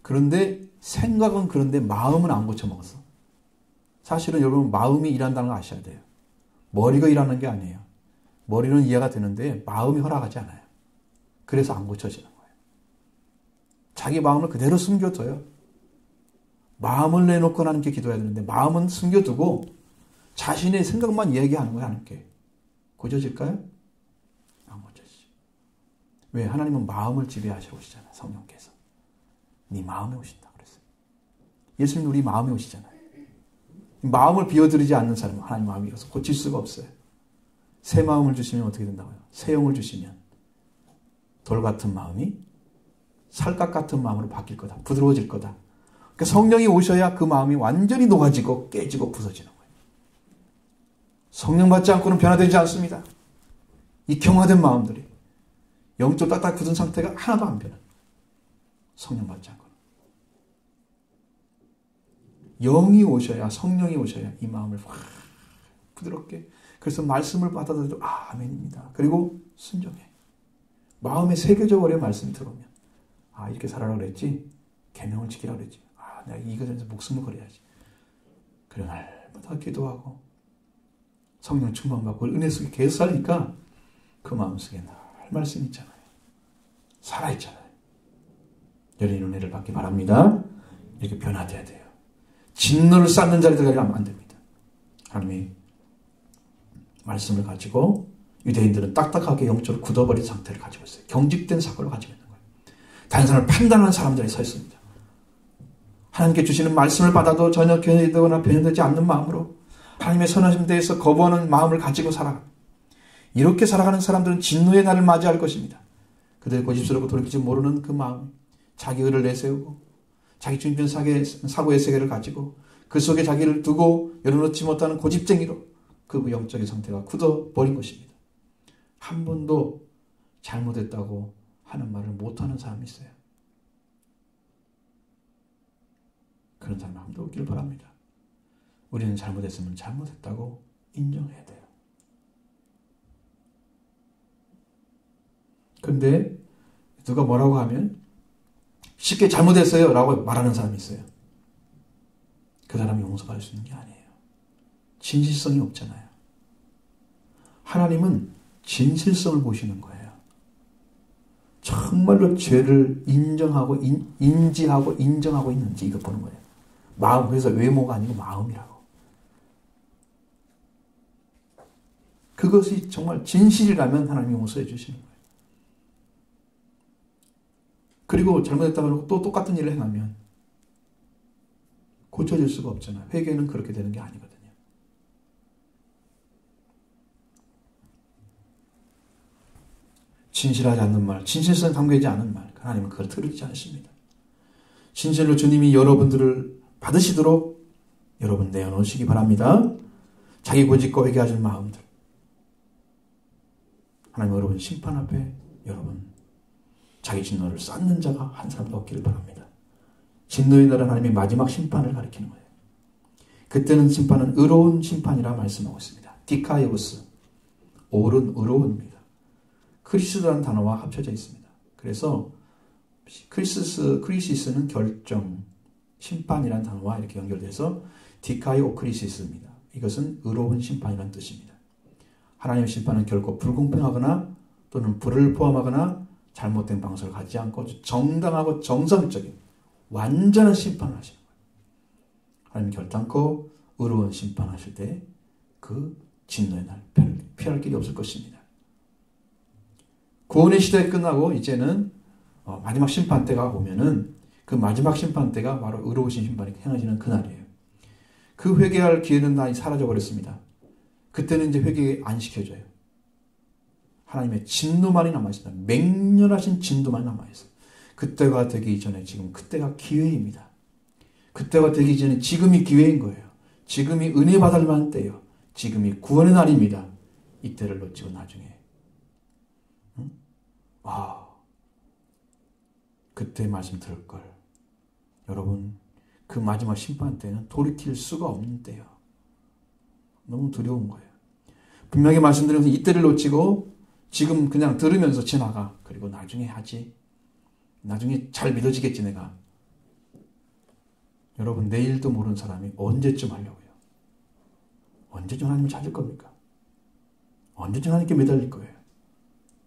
그런데 생각은 그런데 마음은 안 고쳐먹었어. 사실은 여러분 마음이 일한다는 걸 아셔야 돼요. 머리가 일하는 게 아니에요. 머리는 이해가 되는데 마음이 허락하지 않아요. 그래서 안 고쳐지는 거예요. 자기 마음을 그대로 숨겨둬요. 마음을 내놓고 하나님께 기도해야 되는데 마음은 숨겨두고 자신의 생각만 얘기하는 거예요. 하나님께. 고쳐질까요? 안 고쳐지죠. 왜? 하나님은 마음을 지배하시러 오시잖아요. 성령께서. 네 마음에 오신다 그랬어요. 예수님 우리 마음에 오시잖아요. 마음을 비워드리지 않는 사람은 하나님 마음이어서 고칠 수가 없어요. 새 마음을 주시면 어떻게 된다고요? 새 영을 주시면 돌 같은 마음이 살갗 같은 마음으로 바뀔 거다. 부드러워질 거다. 그러니까 성령이 오셔야 그 마음이 완전히 녹아지고 깨지고 부서지는 거예요. 성령 받지 않고는 변화되지 않습니다. 이 경화된 마음들이 영적 딱딱 굳은 상태가 하나도 안 변해요. 성령 받지 않고는. 영이 오셔야, 성령이 오셔야 이 마음을 확 부드럽게. 그래서 말씀을 받아들여도 아멘입니다. 그리고 순종해. 마음에 새겨져 버려. 말씀이 들어오면 이렇게 살아라 그랬지. 계명을 지키라 그랬지. 내가 이것에 대해서 목숨을 걸어야지. 그래 날마다 기도하고 성령 충만받고 은혜 속에 계속 살니까 그 마음속에 늘 말씀이 있잖아요. 살아있잖아요. 여러분이 은혜를 받기 바랍니다. 이렇게 변화돼야 돼요. 진노를 쌓는 자리에 들어가면 안 됩니다. 하나님이 말씀을 가지고 유대인들은 딱딱하게 영적으로 굳어버린 상태를 가지고 있어요. 경직된 사고를 가지고 있는 거예요. 다른 사람을 판단하는 사람들이 서 있습니다. 하나님께 주시는 말씀을 받아도 전혀 변화되거나 변형되지 않는 마음으로 하나님의 선하심에 대해서 거부하는 마음을 가지고 살아가. 이렇게 살아가는 사람들은 진노의 날을 맞이할 것입니다. 그들의 고집스럽고 돌이키지 모르는 그 마음, 자기 의를 내세우고 자기 중심 사고의 세계를 가지고 그 속에 자기를 두고 열어놓지 못하는 고집쟁이로 그 영적인 상태가 굳어버린 것입니다. 한 번도 잘못했다고 하는 말을 못하는 사람이 있어요. 그런 사람 한 번 더 없기를 바랍니다. 우리는 잘못했으면 잘못했다고 인정해야 돼요. 그런데 누가 뭐라고 하면 쉽게 잘못했어요 라고 말하는 사람이 있어요. 그 사람이 용서받을 수 있는 게 아니에요. 진실성이 없잖아요. 하나님은 진실성을 보시는 거예요. 정말로 죄를 인정하고 인지하고 인정하고 있는지 이거 보는 거예요. 마음, 그래서 외모가 아니고 마음이라고. 그것이 정말 진실이라면 하나님이 용서해 주시는 거예요. 그리고 잘못했다고 하고 또 똑같은 일을 행하면 고쳐질 수가 없잖아요. 회개는 그렇게 되는 게 아니거든요. 진실하지 않는 말, 진실성 담겨있지 않은 말, 하나님은 그걸 들으지 않으십니다. 진실로 주님이 여러분들을 받으시도록 여러분 내어놓으시기 바랍니다. 자기 고집과 회개하는 마음들. 하나님 여러분 심판 앞에 여러분 자기 진노를 쌓는 자가 한 사람도 없기를 바랍니다. 진노의 날은 하나님의 마지막 심판을 가리키는 거예요. 그때는 심판은 의로운 심판이라 말씀하고 있습니다. 디카이오스, 옳은 의로운입니다. 크리스라는 단어와 합쳐져 있습니다. 그래서 크리시스는 결정, 심판이라는 단어와 이렇게 연결돼서 디카이오크리시스입니다. 이것은 의로운 심판이라는 뜻입니다. 하나님의 심판은 결코 불공평하거나 또는 불을 포함하거나 잘못된 방식을 가지 않고 정당하고 정상적인 완전한 심판을 하시는 거예요. 하나님 결단코 의로운 심판하실 때 그 진노의 날 피할 길이 없을 것입니다. 구원의 시대가 끝나고 이제는 마지막 심판 때가 오면은 그 마지막 심판 때가 바로 의로우신 심판이 행하시는 그날이에요. 그 회개할 기회는 다 사라져버렸습니다. 그때는 이제 회개 안 시켜줘요. 하나님의 진노만이 남아있습니다. 맹렬하신 진노만이 남아있어요. 그때가 되기 전에 지금 그때가 기회입니다. 그때가 되기 전에 지금이 기회인 거예요. 지금이 은혜 받을 만한 때예요. 지금이 구원의 날입니다. 이때를 놓치고 나중에 그때 말씀 들을 걸. 여러분 그 마지막 심판 때는 돌이킬 수가 없는 때예요. 너무 두려운 거예요. 분명히 말씀드리면서 이때를 놓치고 지금 그냥 들으면서 지나가. 그리고 나중에 하지. 나중에 잘 믿어지겠지 내가. 여러분, 내일도 모르는 사람이 언제쯤 하려고요? 언제쯤 하나님을 찾을 겁니까? 언제쯤 하나님께 매달릴 거예요?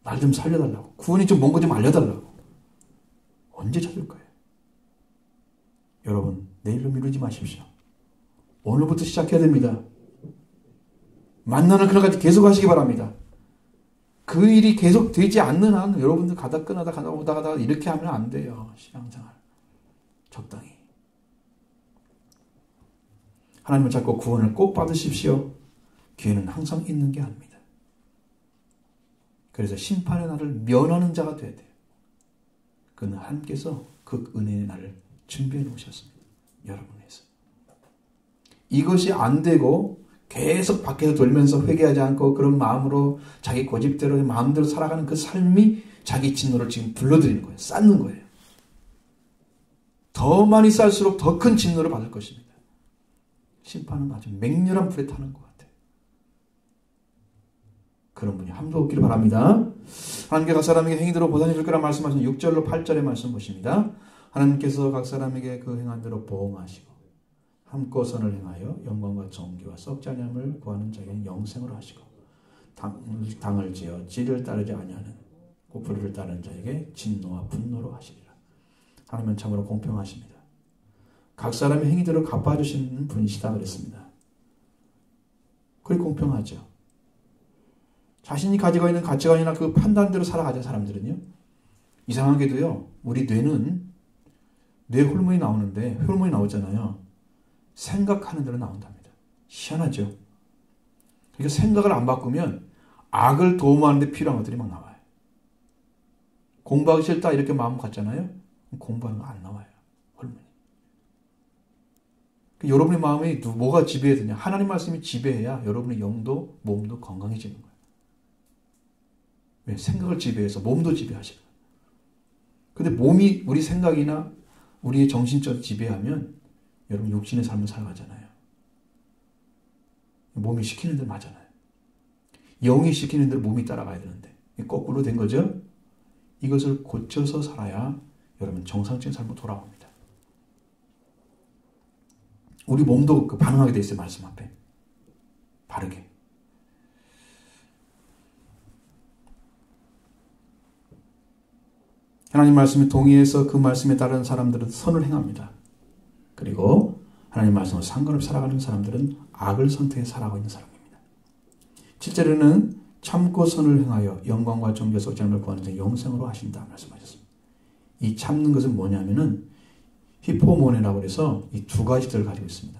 날 좀 살려달라고. 구원이 좀 뭔가 좀 알려달라고. 언제 찾을 거예요? 여러분, 내일로 미루지 마십시오. 오늘부터 시작해야 됩니다. 만나는 그날까지 계속 하시기 바랍니다. 그 일이 계속 되지 않는 한 여러분들 가다 끊어다 가다 오다가 이렇게 하면 안 돼요. 신앙생활. 적당히. 하나님을 찾고 구원을 꼭 받으십시오. 기회는 항상 있는 게 아닙니다. 그래서 심판의 날을 면하는 자가 돼야 돼요. 그는 하나님께서 그 은혜의 날을 준비해 놓으셨습니다. 여러분을 위해서. 이것이 안 되고 계속 밖에서 돌면서 회개하지 않고 그런 마음으로 자기 고집대로 마음대로 살아가는 그 삶이 자기 진노를 지금 불러들이는 거예요. 쌓는 거예요. 더 많이 쌓을수록 더 큰 진노를 받을 것입니다. 심판은 아주 맹렬한 불에 타는 것 같아요. 그런 분이 함도 없기를 바랍니다. 하나님께 각 사람에게 행위대로 보상해 줄 거라 말씀하신 6절로 8절의 말씀 보십니다. 하나님께서 각 사람에게 그 행한 대로 보응하시고 함께 선을 행하여 영광과 정기와 썩지 아니함을 구하는 자에게는 영생으로 하시고 당을 지어 지를 따르지 아니하는 고풀이를 따르는 자에게 진노와 분노로 하시리라. 하나님은 참으로 공평하십니다. 각 사람의 행위대로 갚아주시는 분이시다 그랬습니다. 그게 공평하죠. 자신이 가지고 있는 가치관이나 그 판단대로 살아가는 사람들은요. 이상하게도요. 우리 뇌는 뇌 호르몬이 나오는데 호르몬이 나오잖아요. 생각하는 대로 나온답니다. 희한하죠. 그러니까 생각을 안 바꾸면 악을 도모하는 데 필요한 것들이 막 나와요. 공부하기 싫다 이렇게 마음 갖잖아요. 공부하는 거 안 나와요. 호르몬이. 여러분의 마음에 뭐가 지배해야 되냐. 하나님 말씀이 지배해야 여러분의 영도 몸도 건강해지는 거예요. 왜? 생각을 지배해서 몸도 지배하시는 거예요. 근데 몸이 우리 생각이나 우리의 정신적으로 지배하면 여러분 육신의 삶을 살아가잖아요. 몸이 시키는 대로 맞잖아요. 영이 시키는 대로 몸이 따라가야 되는데 거꾸로 된 거죠. 이것을 고쳐서 살아야 여러분 정상적인 삶으로 돌아옵니다. 우리 몸도 반응하게 돼 있어요. 말씀 앞에. 바르게. 하나님 말씀에 동의해서 그 말씀에 따른 사람들은 선을 행합니다. 그리고 하나님 말씀으로 상관없이 살아가는 사람들은 악을 선택해 살아가고 있는 사람입니다. 7절에는 참고 선을 행하여 영광과 정죄 썩지 않음을 구하는 자 영생으로 하신다 말씀하셨습니다. 이 참는 것은 뭐냐면은 히포모네라고 해서 이 두 가지들을 가지고 있습니다.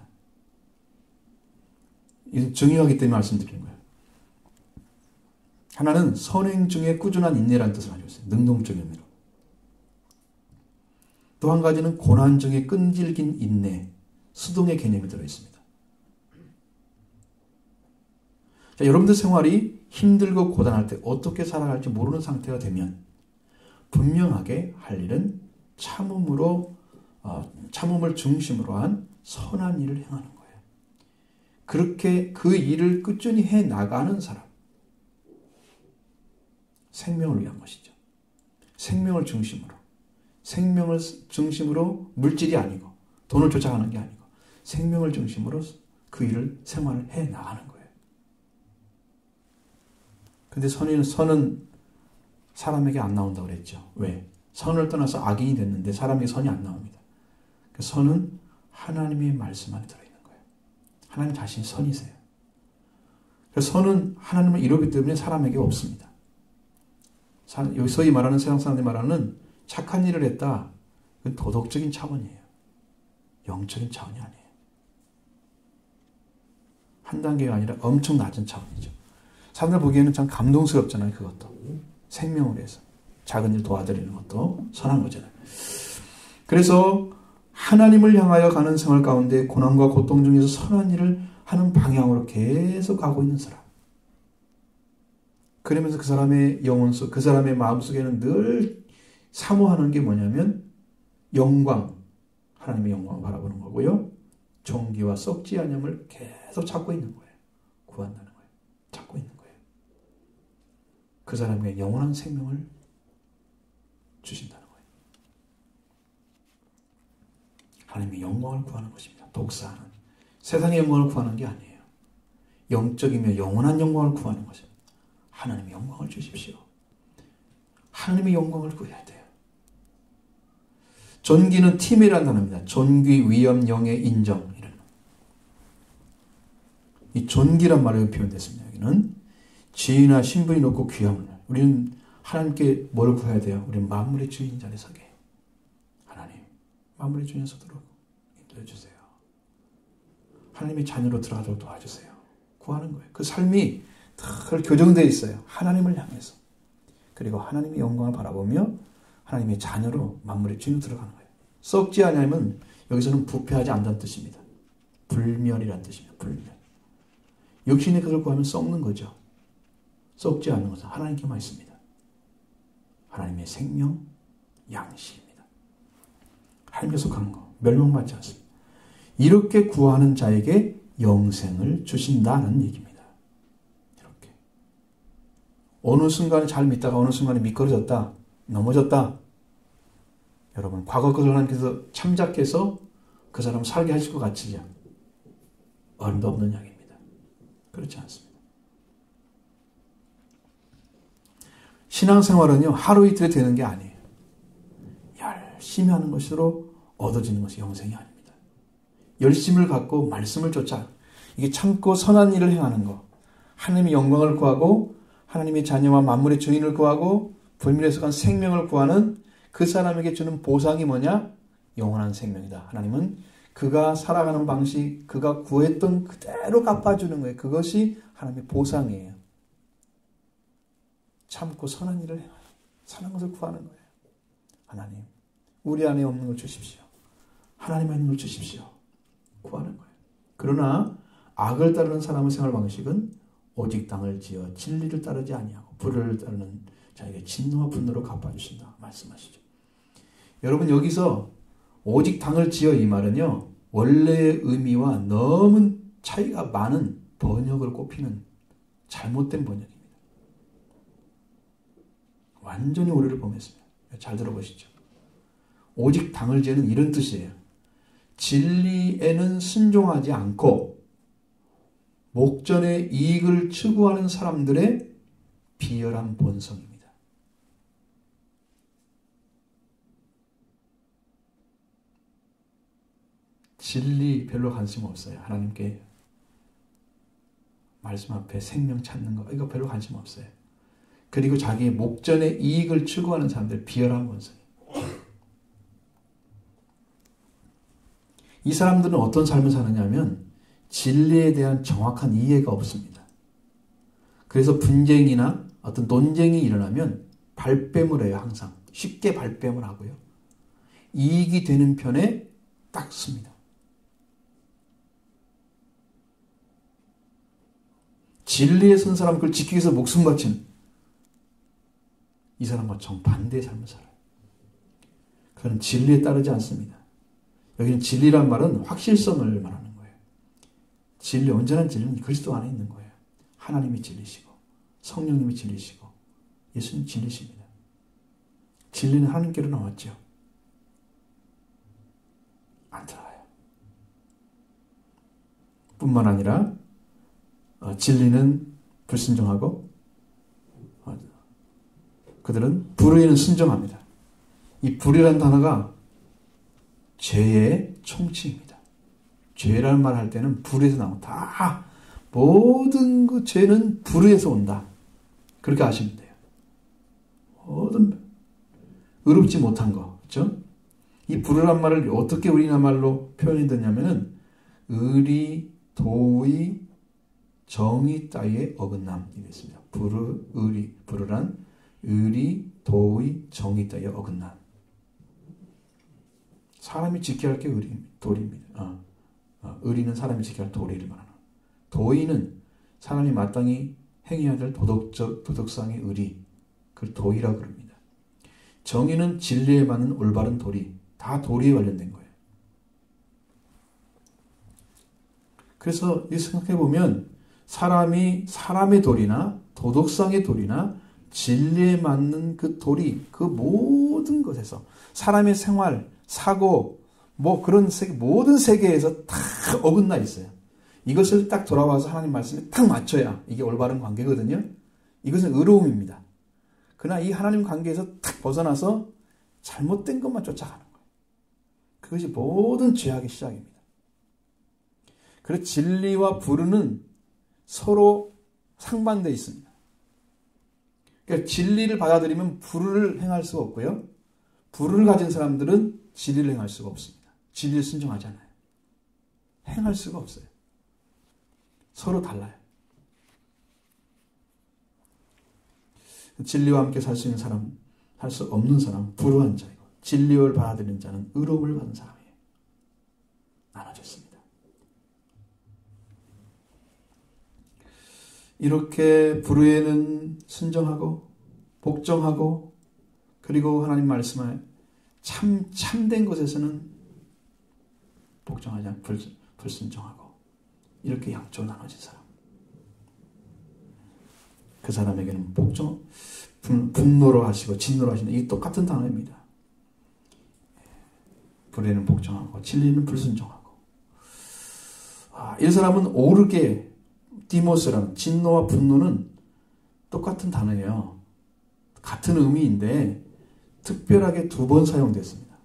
이건 중요하기 때문에 말씀드리는 거예요. 하나는 선행 중에 꾸준한 인내라는 뜻을 가지고 있어요. 능동적인 인내로. 또 한 가지는 고난 중에 끈질긴 인내, 수동의 개념이 들어있습니다. 자, 여러분들 생활이 힘들고 고단할 때 어떻게 살아갈지 모르는 상태가 되면 분명하게 할 일은 참음을 중심으로 한 선한 일을 행하는 거예요. 그렇게 그 일을 꾸준히 해 나가는 사람. 생명을 위한 것이죠. 생명을 중심으로. 생명을 중심으로 물질이 아니고 돈을 쫓아가는 게 아니고 생명을 중심으로 그 일을 생활을 해 나가는 거예요. 근데 선은 사람에게 안 나온다고 그랬죠. 왜? 선을 떠나서 악인이 됐는데 사람에게 선이 안 나옵니다. 그 선은 하나님의 말씀 안에 들어있는 거예요. 하나님 자신이 선이세요. 그래서 선은 하나님을 이루기 때문에 사람에게 없습니다. 여기 소위 말하는 세상 사람들이 말하는 착한 일을 했다. 그건 도덕적인 차원이에요. 영적인 차원이 아니에요. 한 단계가 아니라 엄청 낮은 차원이죠. 사람들 보기에는 참 감동스럽잖아요. 그것도. 생명을 위해서. 작은 일 도와드리는 것도 선한 거잖아요. 그래서 하나님을 향하여 가는 생활 가운데 고난과 고통 중에서 선한 일을 하는 방향으로 계속 가고 있는 사람. 그러면서 그 사람의 영혼 속, 그 사람의 마음속에는 늘 사모하는 게 뭐냐면 영광, 하나님의 영광을 바라보는 거고요. 정기와 썩지 아니함을 계속 찾고 있는 거예요. 구한다는 거예요. 찾고 있는 거예요. 그 사람에게 영원한 생명을 주신다는 거예요. 하나님의 영광을 구하는 것입니다. 독사하는. 세상의 영광을 구하는 게 아니에요. 영적이며 영원한 영광을 구하는 것입니다. 하나님의 영광을 주십시오. 하나님의 영광을 구해야 돼요. 존귀는 팀이라는 단어입니다. 존귀, 위엄, 영예, 인정. 이런. 이 존귀란 말로 표현됐습니다. 여기는 지위나 신분이 높고 귀함을. 우리는 하나님께 뭘 구해야 돼요? 우리는 만물의 주인 자리에 서게. 하나님, 만물의 주인에 서도록 인도해주세요. 하나님의 자녀로 들어가도록 도와주세요. 구하는 거예요. 그 삶이 늘 교정되어 있어요. 하나님을 향해서. 그리고 하나님의 영광을 바라보며 하나님의 자녀로 만물의 주인으로 들어가는 거예요. 썩지 아니하면 여기서는 부패하지 않다는 뜻입니다. 불멸이라는 뜻입니다. 불멸. 육신의 것을 구하면 썩는 거죠. 썩지 않는 것은 하나님께만 있습니다. 하나님의 생명, 양식입니다. 하나님께 속한 거, 멸망받지 않습니다. 이렇게 구하는 자에게 영생을 주신다는 얘기입니다. 이렇게. 어느 순간에 잘 믿다가 어느 순간에 미끄러졌다, 넘어졌다. 여러분, 과거 것을 하나님께서 참작해서 그 사람 살게 하실 것 같지요? 어림도 없는 이야기입니다. 그렇지 않습니다. 신앙생활은요, 하루 이틀에 되는 게 아니에요. 열심히 하는 것으로 얻어지는 것이 영생이 아닙니다. 열심을 갖고 말씀을 쫓아 이게 참고 선한 일을 행하는 것, 하나님의 영광을 구하고 하나님의 자녀와 만물의 주인을 구하고 불멸에 속한 생명을 구하는 그 사람에게 주는 보상이 뭐냐? 영원한 생명이다. 하나님은 그가 살아가는 방식, 그가 구했던 그대로 갚아주는 거예요. 그것이 하나님의 보상이에요. 참고 선한 일을 행하는, 선한 것을 구하는 거예요. 하나님, 우리 안에 없는 걸 주십시오. 하나님 안에 있는 걸 주십시오. 구하는 거예요. 그러나 악을 따르는 사람의 생활 방식은 오직 당을 지어 진리를 따르지 아니하고 불의를 따르는 자에게 진노와 분노로 갚아주신다 말씀하시죠. 여러분, 여기서 오직 당을 지어 이 말은요, 원래의 의미와 너무 차이가 많은 번역을 꼽히는 잘못된 번역입니다. 완전히 오류를 범했습니다. 잘 들어보시죠. 오직 당을 지어는 이런 뜻이에요. 진리에는 순종하지 않고 목전의 이익을 추구하는 사람들의 비열한 본성입니다. 진리 별로 관심 없어요. 하나님께 말씀 앞에 생명 찾는 거, 이거 별로 관심 없어요. 그리고 자기의 목전의 이익을 추구하는 사람들의 비열한 본성이에요. 이 사람들은 어떤 삶을 사느냐면 진리에 대한 정확한 이해가 없습니다. 그래서 분쟁이나 어떤 논쟁이 일어나면 발뺌을 해요. 항상 쉽게 발뺌을 하고요. 이익이 되는 편에 딱 씁니다. 진리에 선 사람은 그걸 지키기 위해서 목숨 바치는 이 사람과 정반대의 삶을 살아요. 그는 진리에 따르지 않습니다. 여기는 진리란 말은 확실성을 말하는 거예요. 진리, 온전한 진리는 그리스도 안에 있는 거예요. 하나님이 진리시고 성령님이 진리시고 예수님 진리십니다. 진리는 하나님께로 나왔죠. 안 들어가요. 뿐만 아니라 진리는 불순종하고 그들은 불의에는 순종합니다. 이 불이라는 단어가 죄의 총칭입니다. 죄라는 말 할 때는 불에서 나온다. 다 모든 그 죄는 불에서 온다. 그렇게 아시면 돼요. 모든 의롭지 못한 거, 그렇죠? 이 불이란 말을 어떻게 우리나라 말로 표현이 됐냐면은 의리, 도의, 정의 따위의 어긋남이 됐습니다. 불의란 의리, 도의, 정의 따위의 어긋남. 사람이 지켜야 할 게 도리입니다. 의리는 사람이 지켜야 할 도리를 말하는. 도의는 사람이 마땅히 행해야 될 도덕상의 의리, 그걸 도의라고 그럽니다. 정의는 진리에 맞는 올바른 도리, 다 도리에 관련된 거예요. 그래서 이 생각해보면 사람이 사람의 도리나 도덕상의 도리나 진리에 맞는 그 도리, 그 모든 것에서 사람의 생활, 사고, 뭐 그런 세계, 모든 세계에서 다 어긋나 있어요. 이것을 딱 돌아와서 하나님 말씀에 딱 맞춰야 이게 올바른 관계거든요. 이것은 의로움입니다. 그러나 이 하나님 관계에서 탁 벗어나서 잘못된 것만 쫓아가는 거예요. 그것이 모든 죄악의 시작입니다. 그래서 진리와 불의는 서로 상반되어 있습니다. 그러니까 진리를 받아들이면 불의를 행할 수가 없고요. 불의를 가진 사람들은 진리를 행할 수가 없습니다. 진리를 순종하잖아요. 행할 수가 없어요. 서로 달라요. 진리와 함께 살 수 있는 사람, 살 수 없는 사람, 불의한 자이고 진리를 받아들이는 자는 의로움을 받은 사람이에요. 나눠졌습니다. 이렇게 불의에는 순종하고 복종하고 그리고 하나님 말씀에 참된 것에서는 복종하지 않고 불순종하고 이렇게 양쪽으로 나눠진 사람. 그 사람에게는 복종, 분노로 하시고 진노로 하시는 이 똑같은 단어입니다. 불의는 복종하고 진리는 불순종하고. 이 사람은 오르게 디모스라는 진노와 분노는 똑같은 단어예요. 같은 의미인데 특별하게 두 번 사용됐습니다.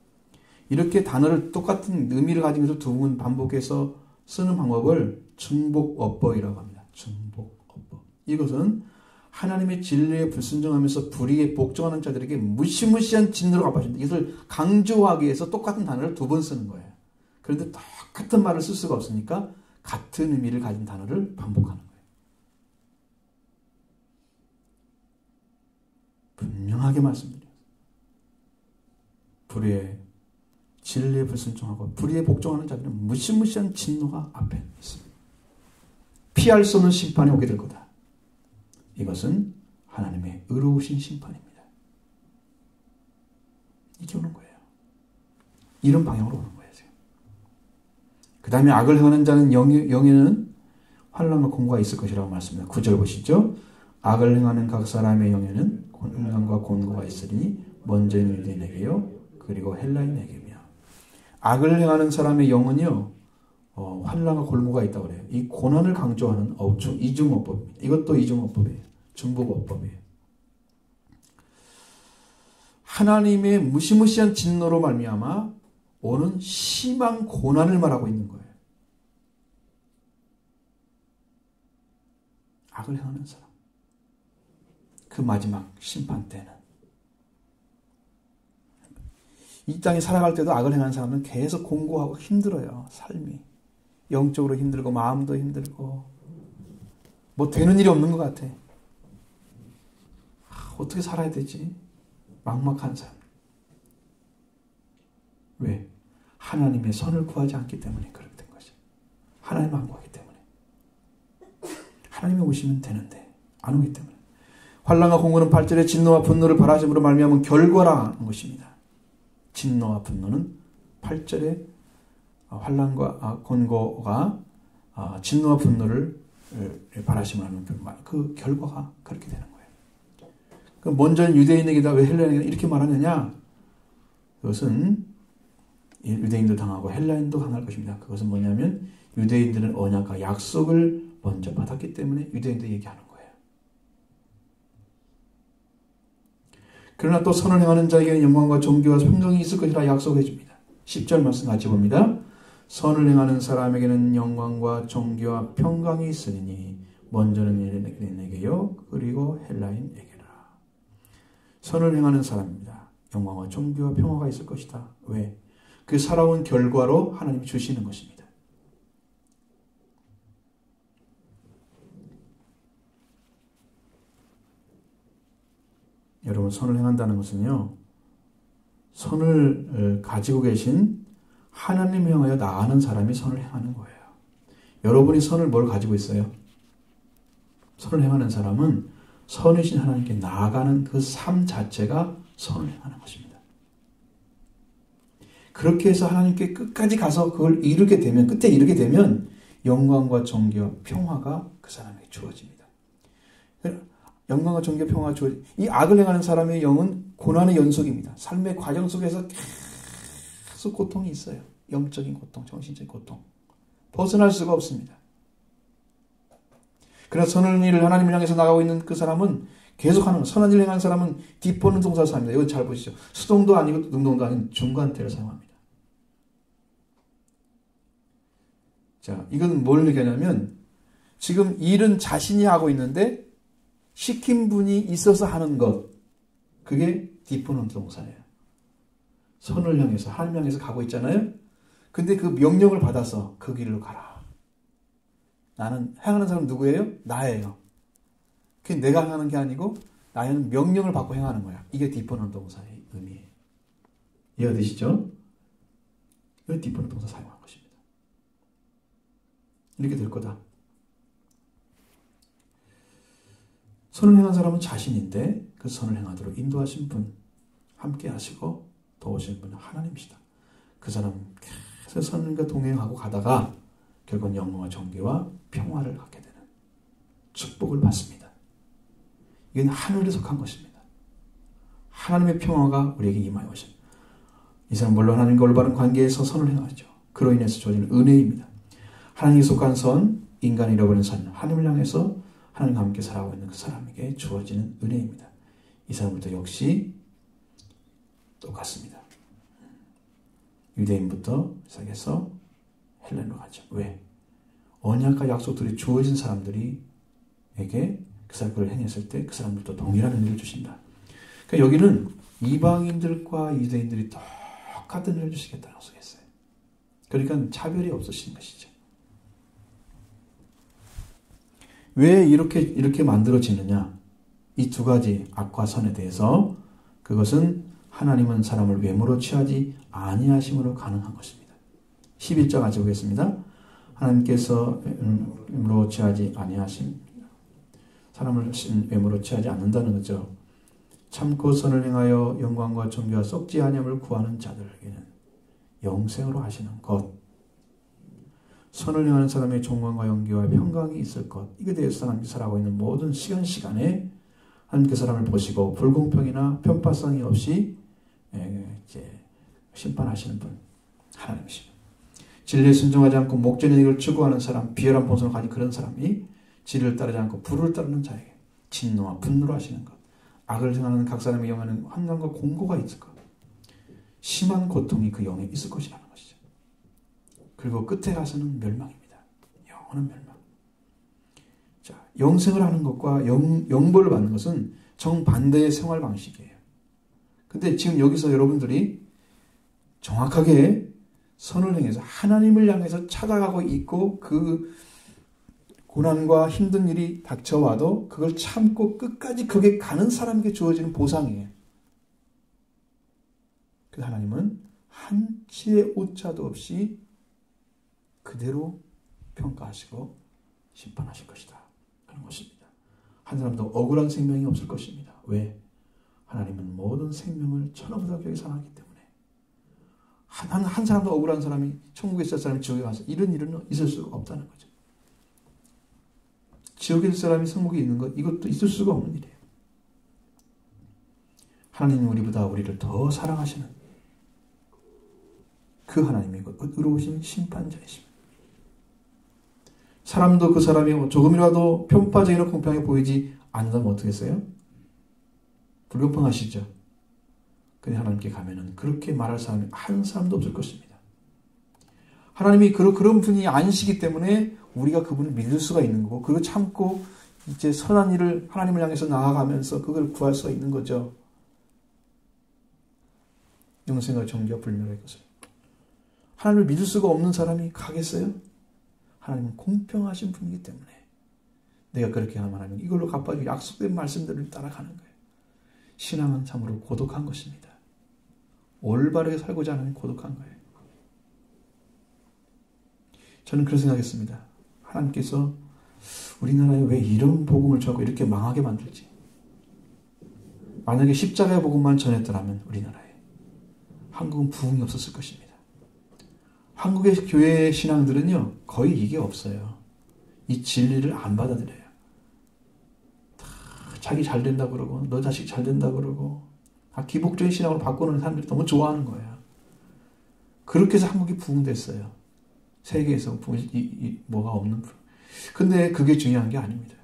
이렇게 단어를 똑같은 의미를 가진 것을 두 번 반복해서 쓰는 방법을 중복어법이라고 합니다. 중복어법. 이것은 하나님의 진리에 불순종하면서 불의에 복종하는 자들에게 무시무시한 진노를 갚아준다. 이것을 강조하기 위해서 똑같은 단어를 두 번 쓰는 거예요. 그런데 똑같은 말을 쓸 수가 없으니까 같은 의미를 가진 단어를 반복하는 거예요. 분명하게 말씀드려요. 불의에 진리에 불순종하고 불의에 복종하는 자들은 무시무시한 진노가 앞에 있습니다. 피할 수 없는 심판이 오게 될 거다. 이것은 하나님의 의로우신 심판입니다. 이게 오는 거예요. 이런 방향으로 오는 거예요. 그 다음에 악을 행하는 자는 영에는 환난과 공고가 있을 것이라고 말씀합니다. 9절 보시죠. 악을 행하는 각 사람의 영에는 환난과 공고가 있으니 먼저 유대인에게요 그리고 헬라인에게며. 악을 행하는 사람의 영은요 환난과 골모가 있다고 그래요. 이 고난을 강조하는 이중어법입니다. 이것도 이중어법이에요. 중복어법이에요. 하나님의 무시무시한 진노로 말미암아 오는 심한 고난을 말하고 있는 거예요. 악을 행하는 사람. 그 마지막 심판 때는. 이 땅에 살아갈 때도 악을 행하는 사람은 계속 공고하고 힘들어요. 삶이. 영적으로 힘들고 마음도 힘들고 뭐 되는 일이 없는 것 같아. 어떻게 살아야 되지? 막막한 삶. 왜? 하나님의 선을 구하지 않기 때문에 그렇게 된 거죠. 하나님을 안 구하기 때문에. 하나님이 오시면 되는데 안 오기 때문에. 환난과 공고는 8절에 진노와 분노를 바라심으로 말미암은 결과라는 것입니다. 진노와 분노는 8절에 환난과 공고가 진노와 분노를 바라심을 하는 그 결과가 그렇게 되는 거예요. 먼저 유대인에게다 왜 헬라인에게 이렇게 말하느냐? 그것은 유대인도 당하고 헬라인도 당할 것입니다. 그것은 뭐냐면 유대인들은 언약과 약속을 먼저 받았기 때문에 유대인도 얘기하는 거예요. 그러나 또 선을 행하는 자에게는 영광과 존귀와 평강이 있을 것이라 약속해 줍니다. 10절 말씀 같이 봅니다. 선을 행하는 사람에게는 영광과 존귀와 평강이 있으니 먼저는 유대인에게요 그리고 헬라인에게라. 선을 행하는 사람입니다. 영광과 존귀와 평화가 있을 것이다. 왜? 그 살아온 결과로 하나님이 주시는 것입니다. 여러분 선을 행한다는 것은요. 선을 가지고 계신 하나님 향하여 나아가는 사람이 선을 행하는 거예요. 여러분이 선을 뭘 가지고 있어요? 선을 행하는 사람은 선이신 하나님께 나아가는 그 삶 자체가 선을 행하는 것입니다. 그렇게 해서 하나님께 끝까지 가서 그걸 이루게 되면 끝에 이르게 되면 영광과 존귀와 평화가 그 사람에게 주어집니다. 영광과 존귀와 평화가 주어집니다. 이 악을 행하는 사람의 영은 고난의 연속입니다. 삶의 과정 속에서 계속 고통이 있어요. 영적인 고통, 정신적인 고통. 벗어날 수가 없습니다. 그러나 선한 일을 하나님을 향해서 나가고 있는 그 사람은 계속하는 거예요. 선한 일을 행하는 사람은 뒷보는 동사를 사용합니다. 이거 잘 보시죠. 수동도 아니고 능동도 아닌 중간태를 사용합니다. 자, 이건 뭘 얘기하냐면 지금 일은 자신이 하고 있는데 시킨 분이 있어서 하는 것. 그게 뒷보는 동사예요. 선을 향해서 하나님 향해서 가고 있잖아요. 근데 그 명령을 받아서 그 길로 가라. 나는 행하는 사람 누구예요? 나예요. 그게 내가 행하는 게 아니고 나는 명령을 받고 행하는 거야. 이게 뒷보는 동사의 의미예요. 이해가 되시죠? 이거 뒷보는 동사 사용한 것입니다. 이렇게 될 거다. 선을 행한 사람은 자신인데 그 선을 행하도록 인도하신 분, 함께 하시고 도우신 분은 하나님이시다. 그 사람은 계속 선과 동행하고 가다가 결국은 영광과 존귀와 평화를 갖게 되는 축복을 받습니다. 이건 하늘에 속한 것입니다. 하나님의 평화가 우리에게 임하여 오십니다. 이 사람은 물론 하나님과 올바른 관계에서 선을 행하죠. 그로 인해서 주어지는 은혜입니다. 하나님에 속한 선, 인간이 잃어버린 선, 하나님을 향해서 하나님과 함께 살아가고 있는 그 사람에게 주어지는 은혜입니다. 이 사람들도 역시 똑같습니다. 유대인부터 시작해서 헬렌으로 가죠. 왜? 언약과 약속들이 주어진 사람들에게 그 사람을 행했을 때 그 사람들도 동일한 은혜를 주신다. 그러니까 여기는 이방인들과 유대인들이 똑같은 은혜를 주시겠다는 약속했어요. 그러니까 차별이 없으신 것이죠. 왜 이렇게 만들어지느냐? 이 두 가지 악과 선에 대해서 그것은 하나님은 사람을 외모로 취하지 아니하심으로 가능한 것입니다. 11절 같이 보겠습니다. 하나님께서 외모로 취하지 아니하심, 사람을 외모로 취하지 않는다는 거죠. 참고 선을 행하여 영광과 존귀와 썩지 아니함을 구하는 자들에게는 영생으로 하시는 것, 선을 행하는 사람의 존귀와 영광과 평강이 있을 것, 이게 대해서 하나님께 살아가고 있는 모든 시간에 하나님께 사람을 보시고 불공평이나 편파성이 없이 이제 심판하시는 분 하나님이십니다. 진리에 순종하지 않고 목전의 이익을 추구하는 사람, 비열한 본성을 가진 그런 사람이 진리를 따르지 않고 불을 따르는 자에게 진노와 분노로 하시는 것, 악을 행하는 각 사람의 영에는 환난과 공고가 있을 것, 심한 고통이 그 영에 있을 것이라는 것이죠. 그리고 끝에 가서는 멸망입니다. 영원한 멸망. 자, 영생을 하는 것과 영벌을 받는 것은 정반대의 생활 방식이에요. 근데 지금 여기서 여러분들이 정확하게 선을 행해서 하나님을 향해서 찾아가고 있고 그 고난과 힘든 일이 닥쳐와도 그걸 참고 끝까지 거기에 가는 사람에게 주어지는 보상이에요. 그 하나님은 한치의 오차도 없이 그대로 평가하시고 심판하실 것이다 하는 것입니다. 한 사람도 억울한 생명이 없을 것입니다. 왜? 하나님은 모든 생명을 천하보다 귀하게 사랑하기 때문에 한 사람도 억울한 사람이 천국에 있을 사람이 지옥에 가서 이런 일은 있을 수가 없다는 거죠. 지옥에 있을 사람이 천국에 있는 것, 이것도 있을 수가 없는 일이에요. 하나님은 우리보다 우리를 더 사랑하시는 그 하나님이고 의로우신 심판자이십니다. 사람도 그 사람이 조금이라도 편파적이나 공평하게 보이지 않는다면 어떻게 했어요? 불공평하시죠. 근데 하나님께 가면은 그렇게 말할 사람이 한 사람도 없을 것입니다. 하나님이 그런 분이 아니시기 때문에 우리가 그분을 믿을 수가 있는 거고, 그걸 참고 이제 선한 일을 하나님을 향해서 나아가면서 그걸 구할 수가 있는 거죠. 영생과 존귀와 불멸의 것을. 하나님을 믿을 수가 없는 사람이 가겠어요? 하나님은 공평하신 분이기 때문에 내가 그렇게 하면 하나님 이걸로 갚아주고 약속된 말씀들을 따라가는 거예요. 신앙은 참으로 고독한 것입니다. 올바르게 살고자 하는 고독한 거예요. 저는 그런 생각했습니다. 하나님께서 우리나라에 왜 이런 복음을 전하고 이렇게 망하게 만들지? 만약에 십자가의 복음만 전했더라면 우리나라에 한국은 부흥이 없었을 것입니다. 한국의 교회 신앙들은요 거의 이게 없어요. 이 진리를 안 받아들여요. 다 자기 잘 된다 그러고 너 자식 잘 된다 그러고 다 기복적인 신앙으로 바꾸는 사람들이 너무 좋아하는 거예요. 그렇게 해서 한국이 부흥됐어요. 세계에서 뭐가 없는 부흥. 근데 그게 중요한 게 아닙니다.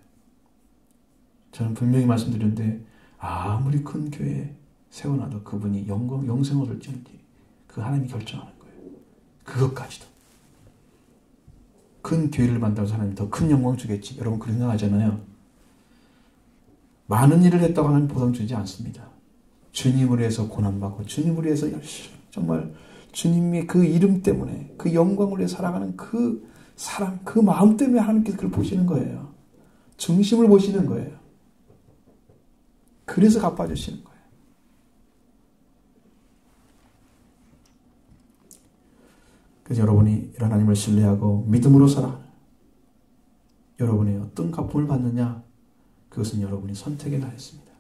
저는 분명히 말씀드렸는데 아무리 큰 교회 세워놔도 그분이 영생을 얻을지 그 하나님이 결정하는 거예요. 그것까지도. 큰 교회를 만들어서 하나님 더 큰 영광 주겠지. 여러분 그렇게 생각하잖아요. 많은 일을 했다고 하나님 보상 주지 않습니다. 주님을 위해서 고난받고 주님을 위해서 열심히 정말 주님의 그 이름 때문에 그 영광을 위해 살아가는 그 사랑, 그 마음 때문에 하나님께서 그걸 보시는 거예요. 중심을 보시는 거예요. 그래서 갚아주시는 거예요. 그래서 여러분이 이런 하나님을 신뢰하고 믿음으로 살아가는 여러분이 어떤 갚음을 받느냐 그것은 여러분이 선택에 나있습니다.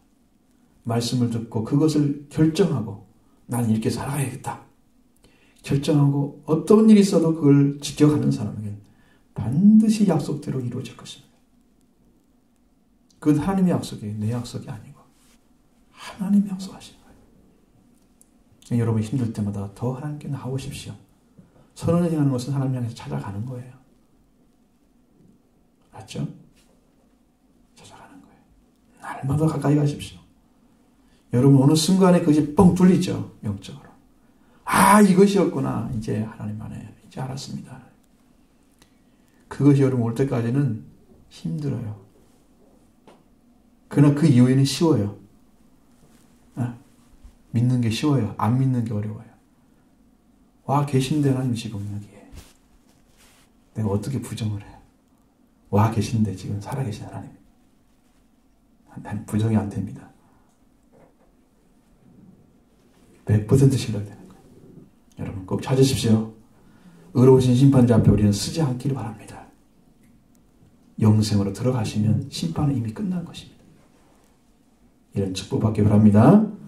말씀을 듣고 그것을 결정하고 나는 이렇게 살아가야겠다. 결정하고 어떤 일이 있어도 그걸 지켜가는 사람에게는 반드시 약속대로 이루어질 것입니다. 그건 하나님의 약속이 내 약속이 아니고 하나님이 약속하신 거예요. 여러분이 힘들 때마다 더 하나님께 나오십시오. 선언을 행하는 것은 하나님 향해서 찾아가는 거예요. 맞죠? 찾아가는 거예요. 날마다 가까이 가십시오. 여러분 어느 순간에 그것이 뻥 뚫리죠. 영적으로. 아 이것이었구나. 이제 하나님 안에 이제 알았습니다. 그것이 여러분 올 때까지는 힘들어요. 그러나 그 이후에는 쉬워요. 믿는 게 쉬워요. 안 믿는 게 어려워요. 와 계신데 하나님 지금 여기에 내가 어떻게 부정을 해요. 와 계신데 지금 살아계신 하나님. 부정이 안 됩니다. 100% 신뢰가 되는 거예요. 여러분 꼭 찾으십시오. 의로우신 심판자 앞에 우리는 쓰지 않기를 바랍니다. 영생으로 들어가시면 심판은 이미 끝난 것입니다. 이런 축복 받기 바랍니다.